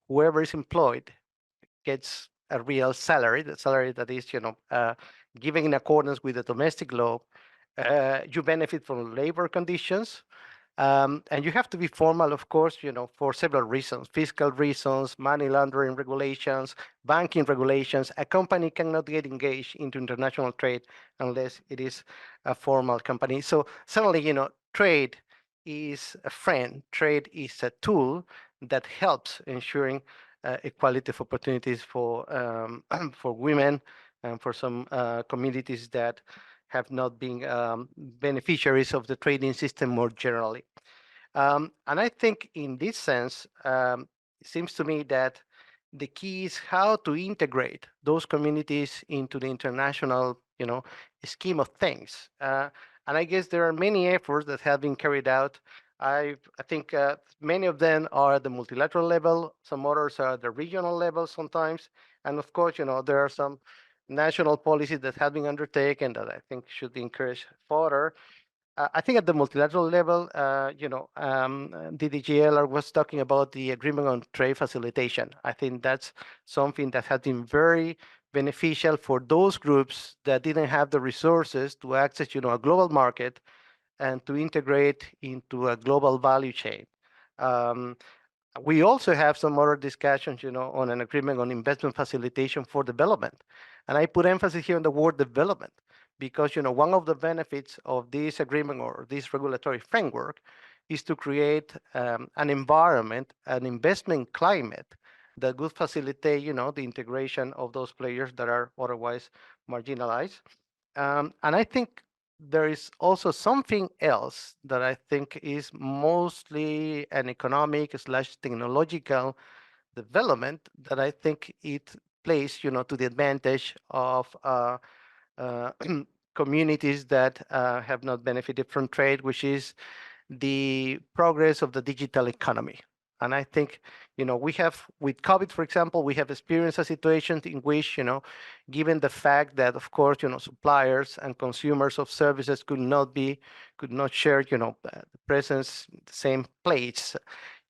whoever is employed gets a real salary, the salary that is, given in accordance with the domestic law. You benefit from labor conditions, and you have to be formal, of course, for several reasons: fiscal reasons, money laundering regulations, banking regulations. A company cannot get engaged into international trade unless it is a formal company. So suddenly, trade is a friend. Trade is a tool that helps ensuring equality of opportunities for for women and for some communities that have not been beneficiaries of the trading system more generally. And I think in this sense, it seems to me that the key is how to integrate those communities into the international, scheme of things. And I guess there are many efforts that have been carried out. I think many of them are at the multilateral level. Some others are at the regional level sometimes. And of course, there are some national policies that have been undertaken that I think should be encouraged further. I think at the multilateral level, DDGLR was talking about the agreement on trade facilitation. I think that's something that has been very beneficial for those groups that didn't have the resources to access, a global market and to integrate into a global value chain. We also have some other discussions, on an agreement on investment facilitation for development. And I put emphasis here on the word development because, one of the benefits of this agreement or this regulatory framework is to create an environment, an investment climate that would facilitate, the integration of those players that are otherwise marginalized. And I think there is also something else that I think is mostly an economic / technological development that I think it plays, to the advantage of communities that have not benefited from trade, which is the progress of the digital economy. And I think, we have, with COVID, for example, we have experienced a situation in which, given the fact that, of course, suppliers and consumers of services could not share, the presence, the same place,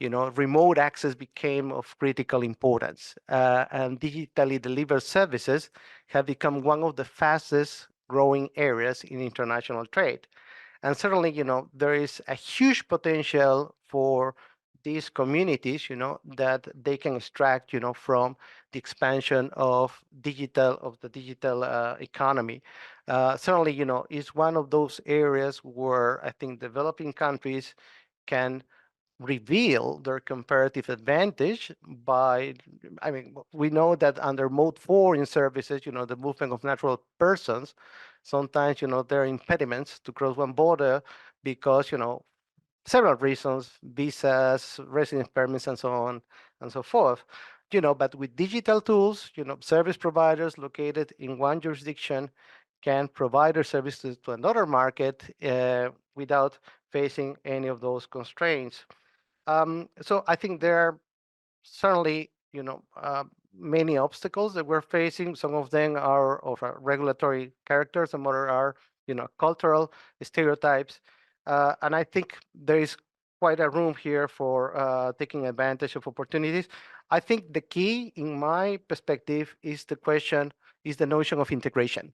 remote access became of critical importance. And digitally delivered services have become one of the fastest growing areas in international trade. And certainly, there is a huge potential for these communities, that they can extract, from the expansion of the digital economy. Certainly, is one of those areas where I think developing countries can reveal their comparative advantage by, we know that under mode 4 in services, the movement of natural persons, sometimes, there are impediments to cross one border because, several reasons, visas, residence permits, and so on and so forth. But with digital tools, service providers located in one jurisdiction can provide their services to another market without facing any of those constraints. So I think there are certainly, many obstacles that we're facing. Some of them are of a regulatory character, some other are, cultural stereotypes. And I think there is quite a room here for taking advantage of opportunities. I think the key, in my perspective, is the notion of integration,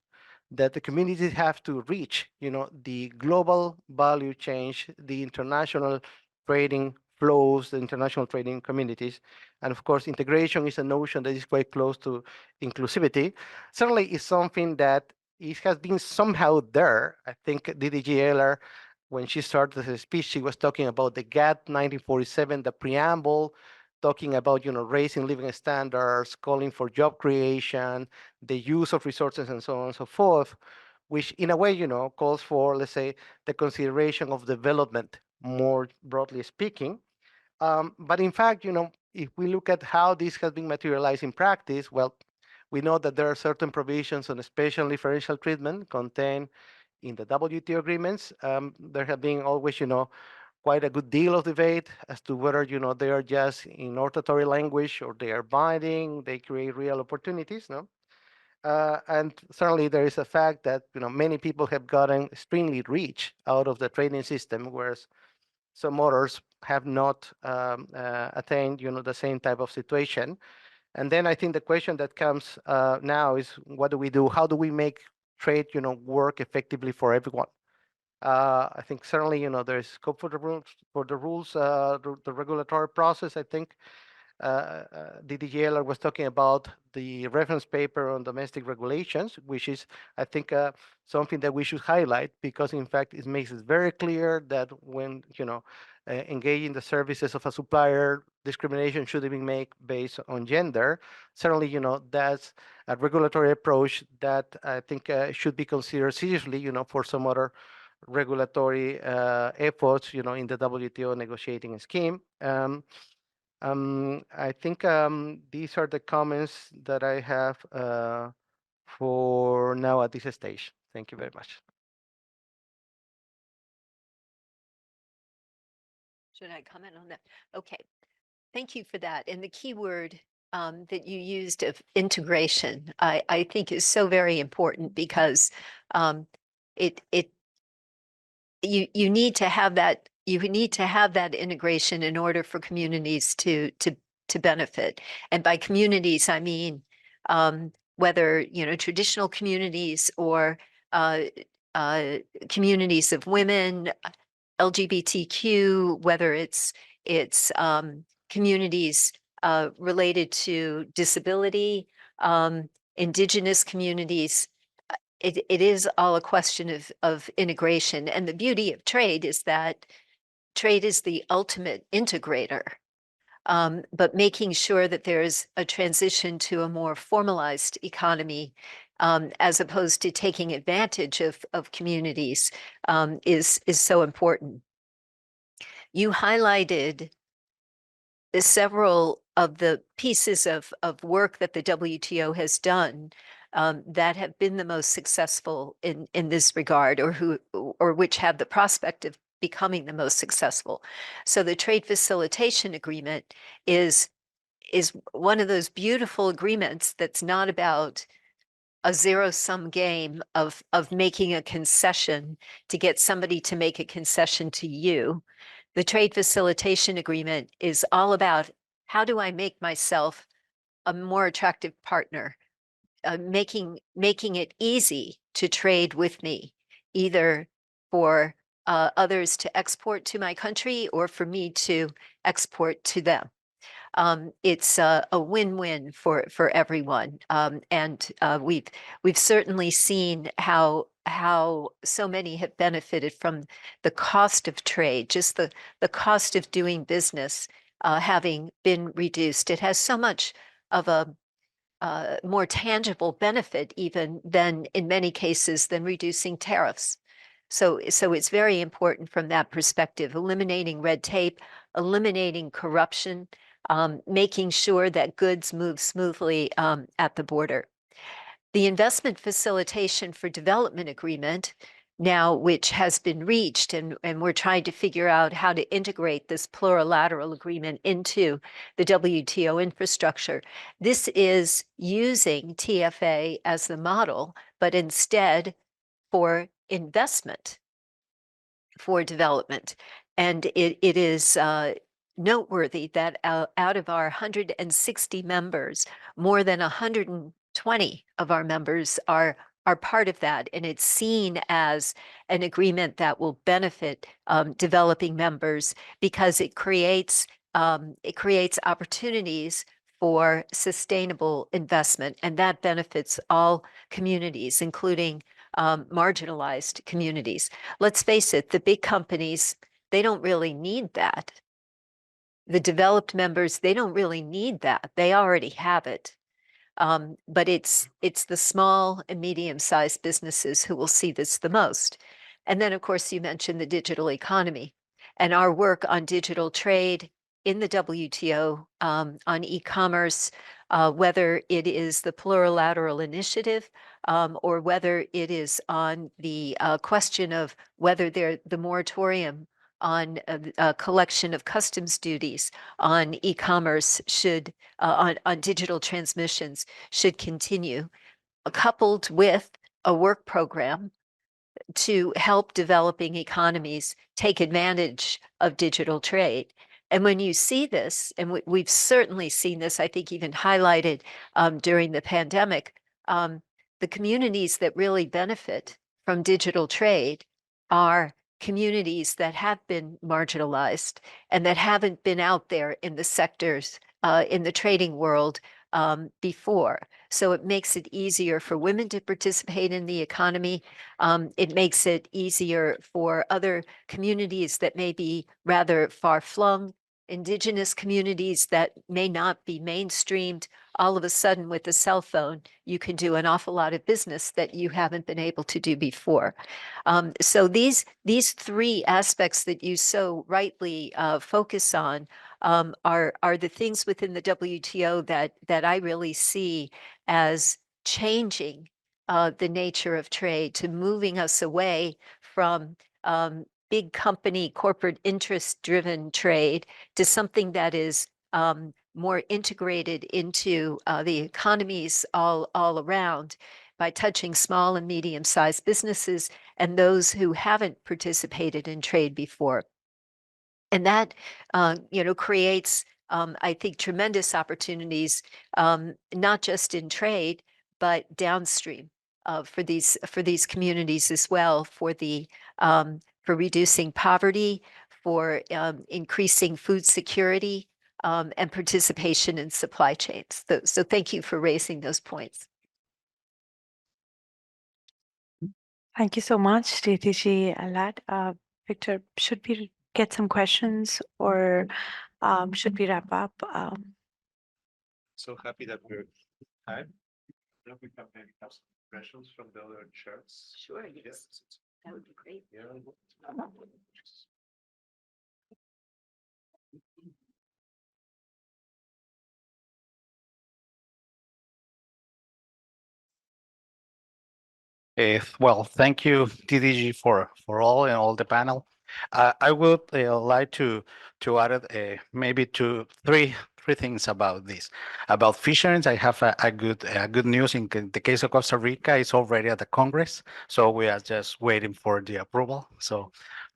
that the communities have to reach, the global value chain, the international trading flows, the international trading communities. And of course, integration is a notion that is quite close to inclusivity. Certainly is something that it has been somehow there. I think DDGLR, when she started her speech, she was talking about the GATT 1947, the preamble, talking about, raising living standards, calling for job creation, the use of resources, and so on and so forth, which in a way, calls for, let's say, the consideration of development, more broadly speaking. But in fact, if we look at how this has been materialized in practice, well, we know that there are certain provisions on special differential treatment contained in the WTO agreements. There have been always, quite a good deal of debate as to whether, they are just in hortatory language or they are binding, they create real opportunities, no? And certainly there is a fact that, many people have gotten extremely rich out of the trading system, whereas some others have not attained, the same type of situation. And then I think the question that comes now is, what do we do? How do we make trade, work effectively for everyone? I think certainly, there is scope for the rules, the regulatory process. I think DDG Ellard was talking about the reference paper on domestic regulations, which is, I think, something that we should highlight, because in fact, it makes it very clear that when, engaging the services of a supplier, discrimination shouldn't be made based on gender. Certainly, that's a regulatory approach that I think should be considered seriously, for some other regulatory efforts, in the WTO negotiating scheme. I think these are the comments that I have for now at this stage. Thank you very much. Should I comment on that? Okay, thank you for that. And the key word that you used of integration, I think is so very important, because you need to have that. You need to have that integration in order for communities to benefit. And by communities, I mean whether traditional communities or communities of women, LGBTQ, whether it's communities related to disability, indigenous communities. It is all a question of integration. And the beauty of trade is that trade is the ultimate integrator. But making sure that there's a transition to a more formalized economy, as opposed to taking advantage of communities, is so important. You highlighted several of the pieces of work that the WTO has done that have been the most successful in this regard, or which have the prospect of becoming the most successful. So the Trade Facilitation Agreement is one of those beautiful agreements that's not about a zero-sum game of making a concession to get somebody to make a concession to you. The Trade Facilitation Agreement is all about, how do I make myself a more attractive partner, making it easy to trade with me, either for others to export to my country or for me to export to them. It's a win-win for everyone, and we've certainly seen how so many have benefited from the cost of trade, just the cost of doing business having been reduced. It has so much of a more tangible benefit even than, in many cases, than reducing tariffs. So it's very important from that perspective, eliminating red tape, eliminating corruption, making sure that goods move smoothly at the border. The Investment Facilitation for Development Agreement, now which has been reached, and we're trying to figure out how to integrate this plurilateral agreement into the WTO infrastructure. This is using TFA as the model, but instead for investment for development. And it is noteworthy that out of our 160 members, more than 120 of our members are part of that, and it's seen as an agreement that will benefit developing members, because it creates opportunities for sustainable investment, and that benefits all communities, including marginalized communities. Let's face it, the big companies, they don't really need that. The developed members, they don't really need that. They already have it. But it's the small and medium-sized businesses who will see this the most. And then, of course, you mentioned the digital economy, and our work on digital trade in the WTO on e-commerce, whether it is the Plurilateral Initiative or whether it is on the question of whether the moratorium on collection of customs duties on e-commerce should, on digital transmissions should continue, coupled with a work program to help developing economies take advantage of digital trade. And when you see this, and we've certainly seen this, I think even highlighted during the pandemic, the communities that really benefit from digital trade are communities that have been marginalized and that haven't been out there in the sectors, in the trading world before. So it makes it easier for women to participate in the economy. It makes it easier for other communities that may be rather far-flung, indigenous communities that may not be mainstreamed. All of a sudden, with a cell phone, you can do an awful lot of business that you haven't been able to do before. So these three aspects that you so rightly focus on are the things within the WTO that I really see as changing the nature of trade, to moving us away from big company, corporate interest-driven trade to something that is more integrated into the economies all around, by touching small and medium-sized businesses and those who haven't participated in trade before. And that, creates, I think, tremendous opportunities, not just in trade, but downstream for these communities as well, for reducing poverty, for increasing food security, and participation in supply chains. So thank you for raising those points. Thank you so much, TTG Ellard. Victor, should we get some questions, or should we wrap up? So happy that we're time. Now we can maybe have some questions from the other chairs. Sure, yes. That would be great. Yeah. Well, thank you, TDG, for all the panel. I would like to add maybe three things about this. About fisheries, I have a good news. In the case of Costa Rica, it's already at the Congress, so we are just waiting for the approval. So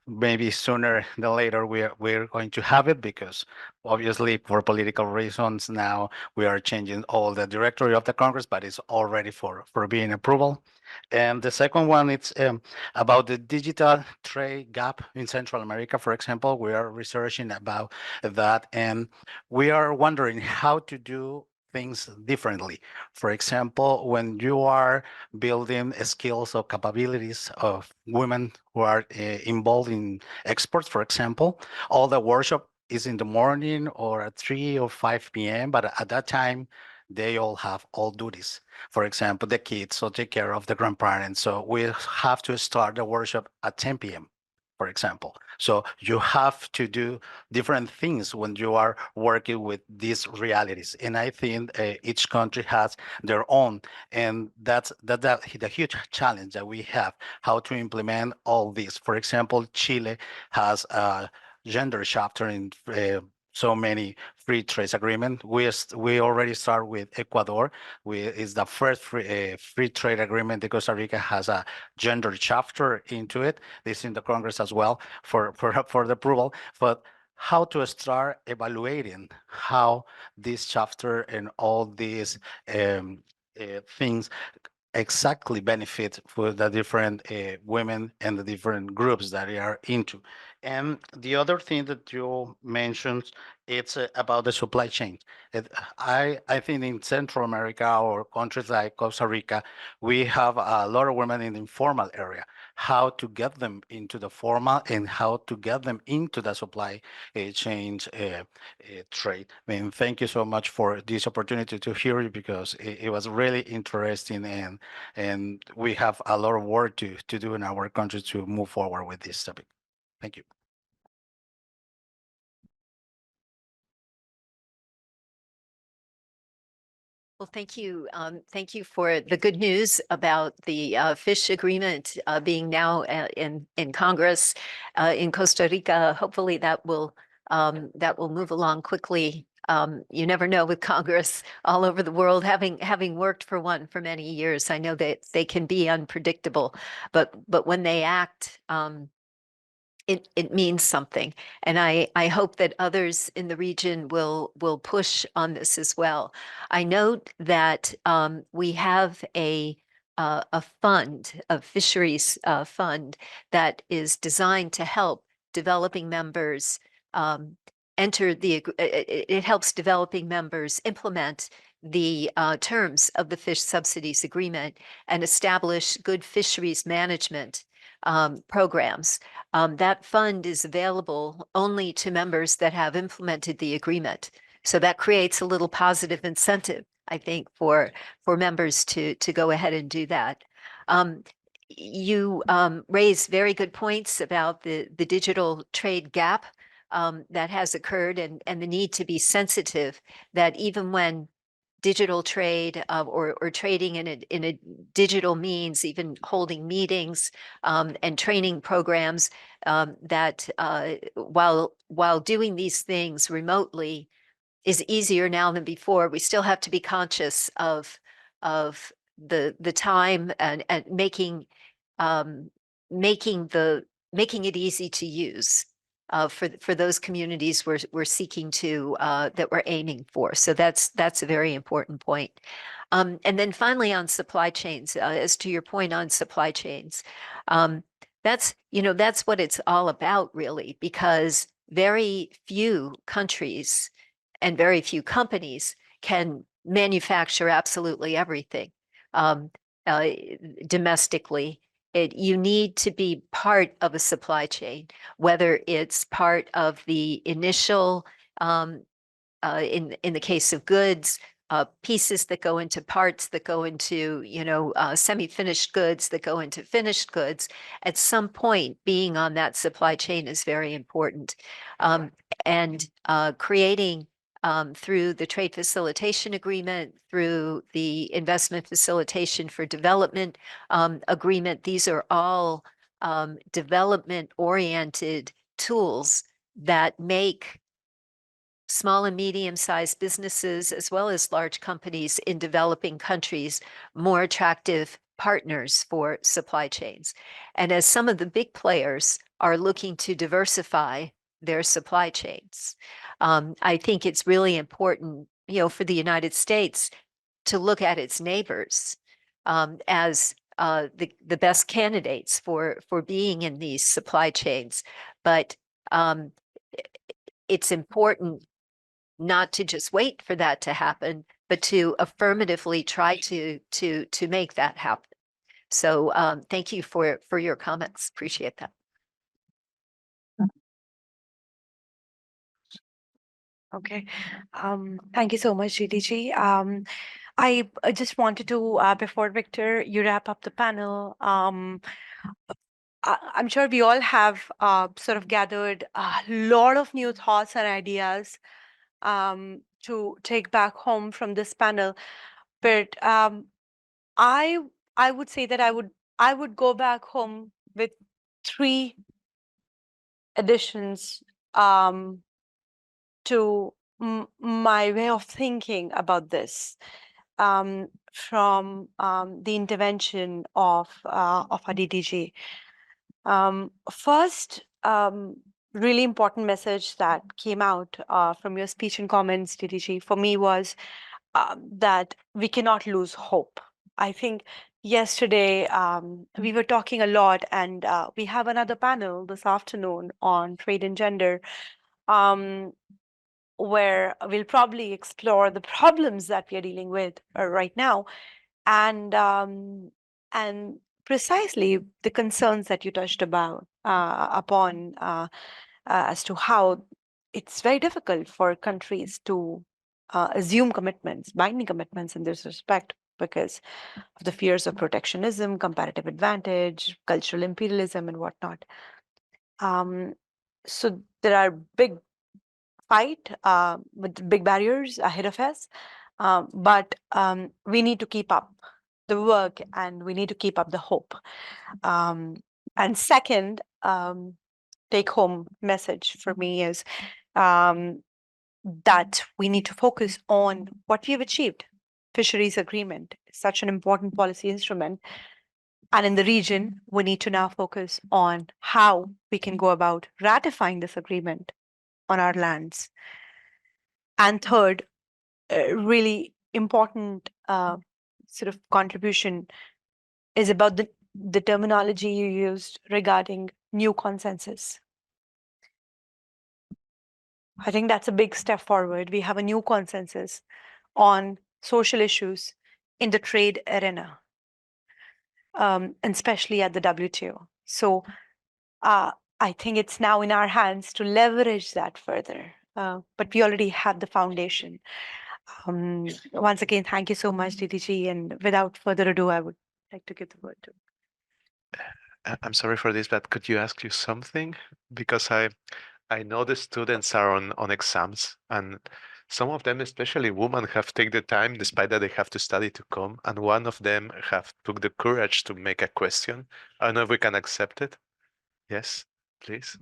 maybe sooner than later we're going to have it, because obviously for political reasons now we are changing all the directory of the Congress, but it's already for being approval. And the second one, it's about the digital trade gap in Central America. For example, we are researching about that, and we are wondering how to do things differently. For example, when you are building skills or capabilities of women who are involved in exports, for example, all the workshop is in the morning or at 3 or 5 p.m., but at that time, they all have all duties. For example, the kids will take care of the grandparents. So we have to start the workshop at 10 p.m., for example. So you have to do different things when you are working with these realities. And I think each country has their own. And that's the huge challenge that we have, how to implement all this. For example, Chile has a gender chapter in so many free trade agreement. We already start with Ecuador. Is the first free trade agreement that Costa Rica has a gender chapter into it. This is in the Congress as well for the approval. But how to start evaluating how this chapter and all these things exactly benefit for the different women and the different groups that they are into. And the other thing that you mentioned, it's about the supply chain. I think in Central America or countries like Costa Rica, we have a lot of women in the informal area. How to get them into the formal and how to get them into the supply chain trade. I mean, thank you so much for this opportunity to hear you, because it was really interesting, and we have a lot of work to do in our country to move forward with this topic. Thank you. Well, thank you. Thank you for the good news about the fish agreement being now in Congress in Costa Rica. Hopefully that will move along quickly. You never know with Congress all over the world. Having worked for one for many years, I know that they can be unpredictable, but when they act, it means something. And I hope that others in the region will push on this as well. I note that we have a fund, a fisheries fund that is designed to help developing members enter the, it helps developing members implement the terms of the fish subsidies agreement and establish good fisheries management programs. That fund is available only to members that have implemented the agreement. So that creates a little positive incentive, I think, for members to go ahead and do that. You raised very good points about the digital trade gap that has occurred and the need to be sensitive that even when digital trade or trading in a digital means, even holding meetings and training programs, that while doing these things remotely is easier now than before, we still have to be conscious of the time and making it easy to use. For those communities we're seeking to that we're aiming for. So that's a very important point. And then finally on supply chains, as to your point on supply chains, that's what it's all about really, because very few countries and very few companies can manufacture absolutely everything domestically. You need to be part of a supply chain, whether it's part of the initial, in the case of goods, pieces that go into parts that go into, semi-finished goods that go into finished goods. At some point, being on that supply chain is very important. And creating through the trade facilitation agreement, through the investment facilitation for development agreement, these are all development-oriented tools that make small and medium-sized businesses, as well as large companies in developing countries, more attractive partners for supply chains. And as some of the big players are looking to diversify their supply chains, I think it's really important, for the United States to look at its neighbors as the best candidates for being in these supply chains. But it's important not to just wait for that to happen, but to affirmatively try to make that happen. So thank you for your comments. Appreciate that. Okay. Thank you so much, GDG. I just wanted to, before Victor, you wrap up the panel, I'm sure we all have sort of gathered a lot of new thoughts and ideas to take back home from this panel. But I would say that I would go back home with 3 additions to my way of thinking about this from the intervention of our DDG. First, really important message that came out from your speech and comments, DDG, for me was that we cannot lose hope. I think yesterday we were talking a lot, and we have another panel this afternoon on trade and gender, where we'll probably explore the problems that we are dealing with right now, and precisely the concerns that you touched upon as to how it's very difficult for countries to assume commitments, binding commitments in this respect, because of the fears of protectionism, comparative advantage, cultural imperialism, and whatnot. So there are big fight with big barriers ahead of us. But we need to keep up the work and we need to keep up the hope. And second, take home message for me is that we need to focus on what we have achieved. Fisheries agreement is such an important policy instrument. And in the region, we need to now focus on how we can go about ratifying this agreement on our lands. And third, a really important sort of contribution is about the terminology you used regarding new consensus. I think that's a big step forward. We have a new consensus on social issues in the trade arena, and especially at the WTO. So I think it's now in our hands to leverage that further. But we already have the foundation. Once again, thank you so much, DDG. And without further ado, I would like to give the word to. I'm sorry for this, but could you ask you something? Because I know the students are on exams, and some of them, especially women, have taken the time, despite that they have to study, to come. And one of them have took the courage to make a question. I don't know if we can accept it. Yes, please.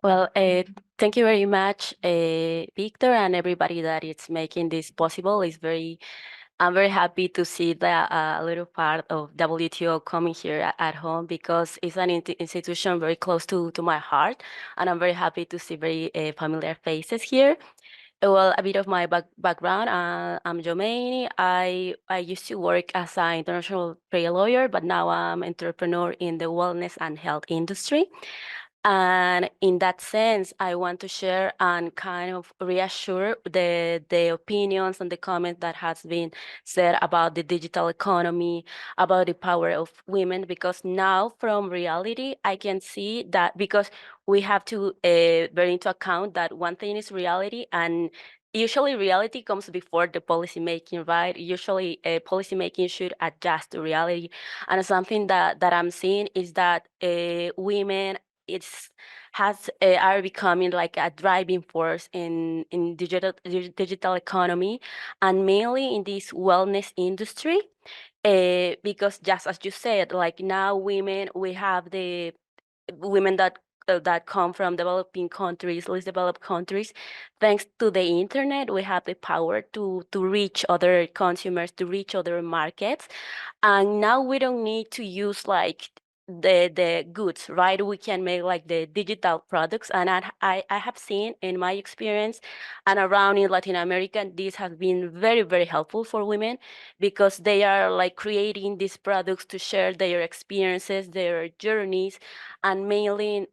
Well, thank you very much, Victor, and everybody that is making this possible. I'm very happy to see that a little part of WTO coming here at home, because it's an institution very close to my heart, and I'm very happy to see very familiar faces here. Well, a bit of my background, I'm Jomaini. I used to work as an international trade lawyer, but now I'm entrepreneur in the wellness and health industry. And in that sense, I want to share and kind of reassure the opinions and the comments that has been said about the digital economy, about the power of women, because now from reality, I can see that, because we have to bear into account that one thing is reality, and usually reality comes before the policy making, right? Usually policy making should adjust to reality. And something that I'm seeing is that women are becoming like a driving force in digital economy, and mainly in this wellness industry, because just as you said, like now we have the women that come from developing countries, least developed countries. Thanks to the internet, we have the power to reach other consumers, to reach other markets, and now we don't need to use like the goods, right? We can make like the digital products, and I have seen in my experience and around in Latin America, this has been very, very helpful for women, because they are like creating these products to share their experiences, their journeys, and mainly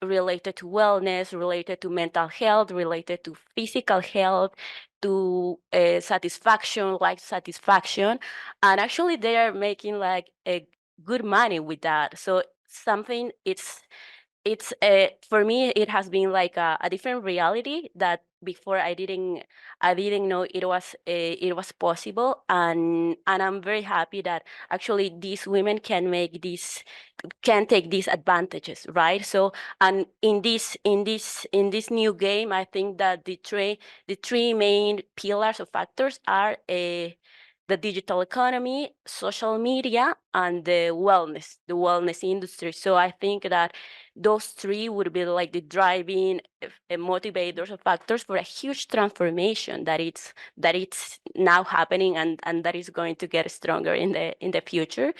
related to wellness, related to mental health, related to physical health, to satisfaction, life satisfaction. And actually they are making like a good money with that. So something it's for me, it has been like a different reality that before I didn't know it was possible, and I'm very happy that actually these women can take these advantages, right? So, and in this new game, I think that the three main pillars of factors are the digital economy, social media, and the wellness industry. So I think that those three would be like the driving motivators or factors for a huge transformation that it's now happening, and that is going to get stronger in the future.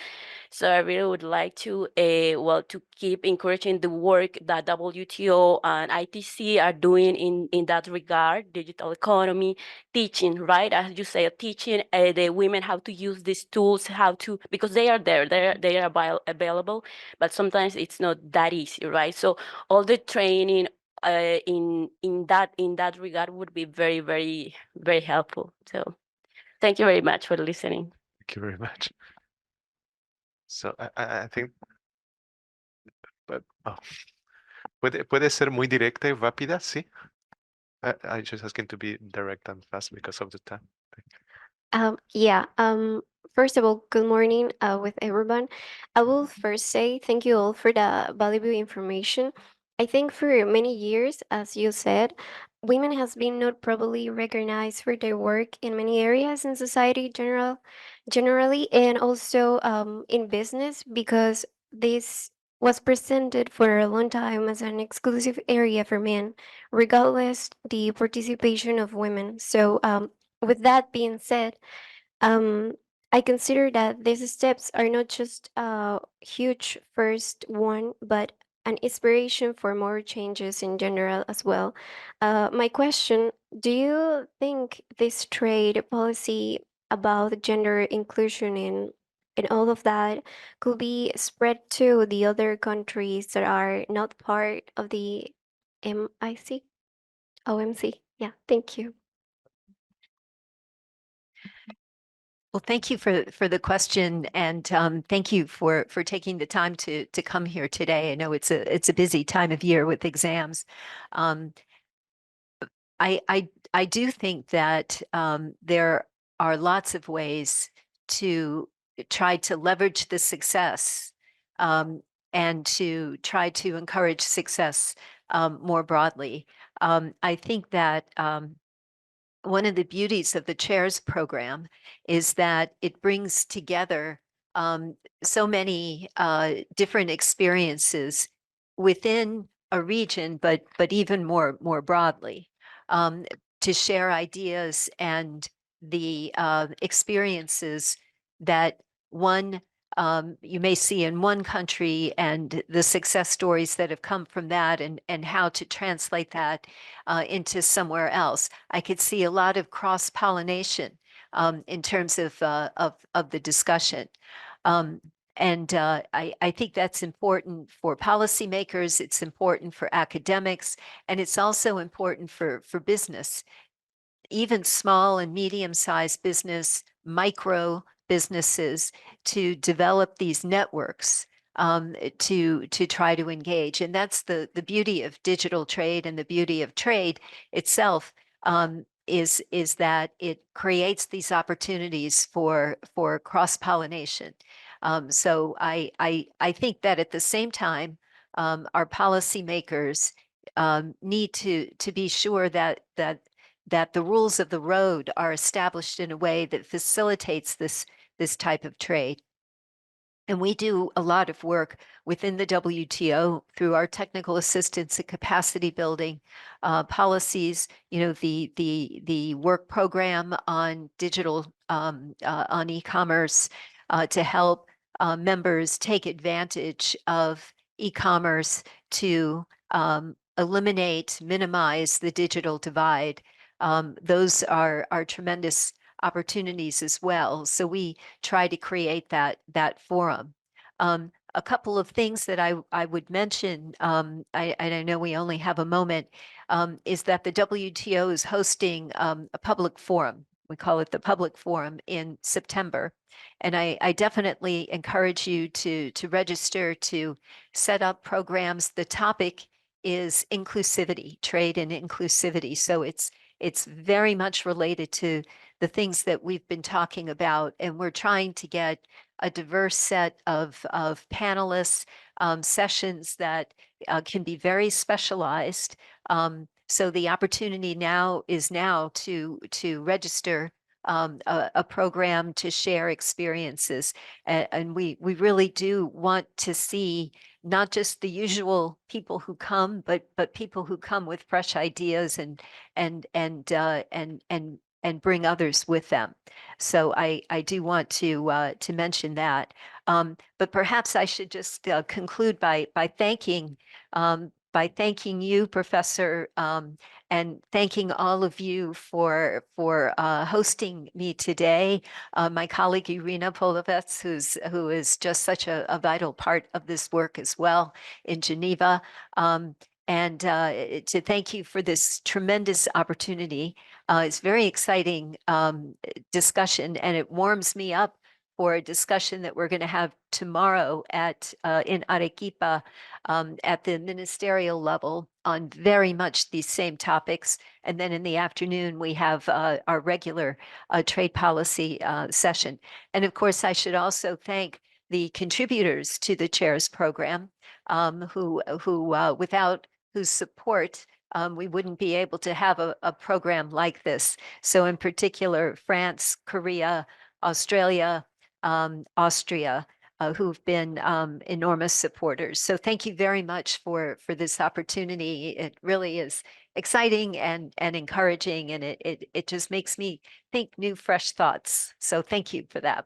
So I really would like to to keep encouraging the work that WTO and ITC are doing in that regard, digital economy, teaching, right? As you say, teaching the women how to use these tools, because they are there, they are available, but sometimes it's not that easy, right? So all the training in that regard would be very, very, very helpful. So thank you very much for listening. Thank you very much. So I think, puede ser muy directa y rápida, sí. I just asking to be direct and fast because of the time. Yeah. First of all, good morning with everyone. I will first say thank you all for the valuable information. I think for many years, as you said, women has been not properly recognized for their work in many areas in society generally, and also in business, because this was presented for a long time as an exclusive area for men, regardless the participation of women. So with that being said, um, I consider that these steps are not just a huge first one, but an inspiration for more changes in general as well. My question, do you think this trade policy about gender inclusion in all of that could be spread to the other countries that are not part of the MIC, OMC? Yeah, thank you. Well, thank you for the question, and thank you for taking the time to come here today. I know it's a busy time of year with exams. I do think that there are lots of ways to try to leverage the success and to try to encourage success more broadly. I think that one of the beauties of the chairs program is that it brings together so many different experiences within a region, but even more broadly, to share ideas and the experiences that one you may see in one country, and the success stories that have come from that, and how to translate that into somewhere else. I could see a lot of cross-pollination in terms of the discussion. I think that's important for policymakers, it's important for academics, and it's also important for business. Even small and medium-sized business, micro businesses, to develop these networks to try to engage. And that's the beauty of digital trade, and the beauty of trade itself is that it creates these opportunities for cross-pollination. So I think that at the same time, our policymakers need to be sure that the rules of the road are established in a way that facilitates this type of trade. And we do a lot of work within the WTO through our technical assistance and capacity building policies. You know, the work program on digital on e-commerce to help members take advantage of e-commerce to eliminate, minimize the digital divide. Those are tremendous opportunities as well. So we try to create that forum. A couple of things that I would mention, I know we only have a moment, is that the WTO is hosting a public forum. We call it the Public Forum in September. And I definitely encourage you to register, to set up programs. The topic is inclusivity, trade and inclusivity. So it's very much related to the things that we've been talking about, and we're trying to get a diverse set of panelists, sessions that can be very specialized. So the opportunity now is to register a program to share experiences, and we really do want to see not just the usual people who come, but people who come with fresh ideas and bring others with them. So I do want to mention that. But perhaps I should just conclude by thanking you, Professor, and thanking all of you for hosting me today. My colleague Irina Polovets, who is just such a vital part of this work as well in Geneva. And to thank you for this tremendous opportunity. It's very exciting discussion, and it warms me up for a discussion that we're going to have tomorrow in Arequipa at the ministerial level on very much these same topics. And then in the afternoon, we have our regular trade policy session. And of course, I should also thank the contributors to the chairs program, without whose support we wouldn't be able to have a program like this. So in particular, France, Korea, Australia, Austria, who've been enormous supporters. So thank you very much for this opportunity. It really is exciting and encouraging, and it just makes me think new, fresh thoughts. So thank you for that.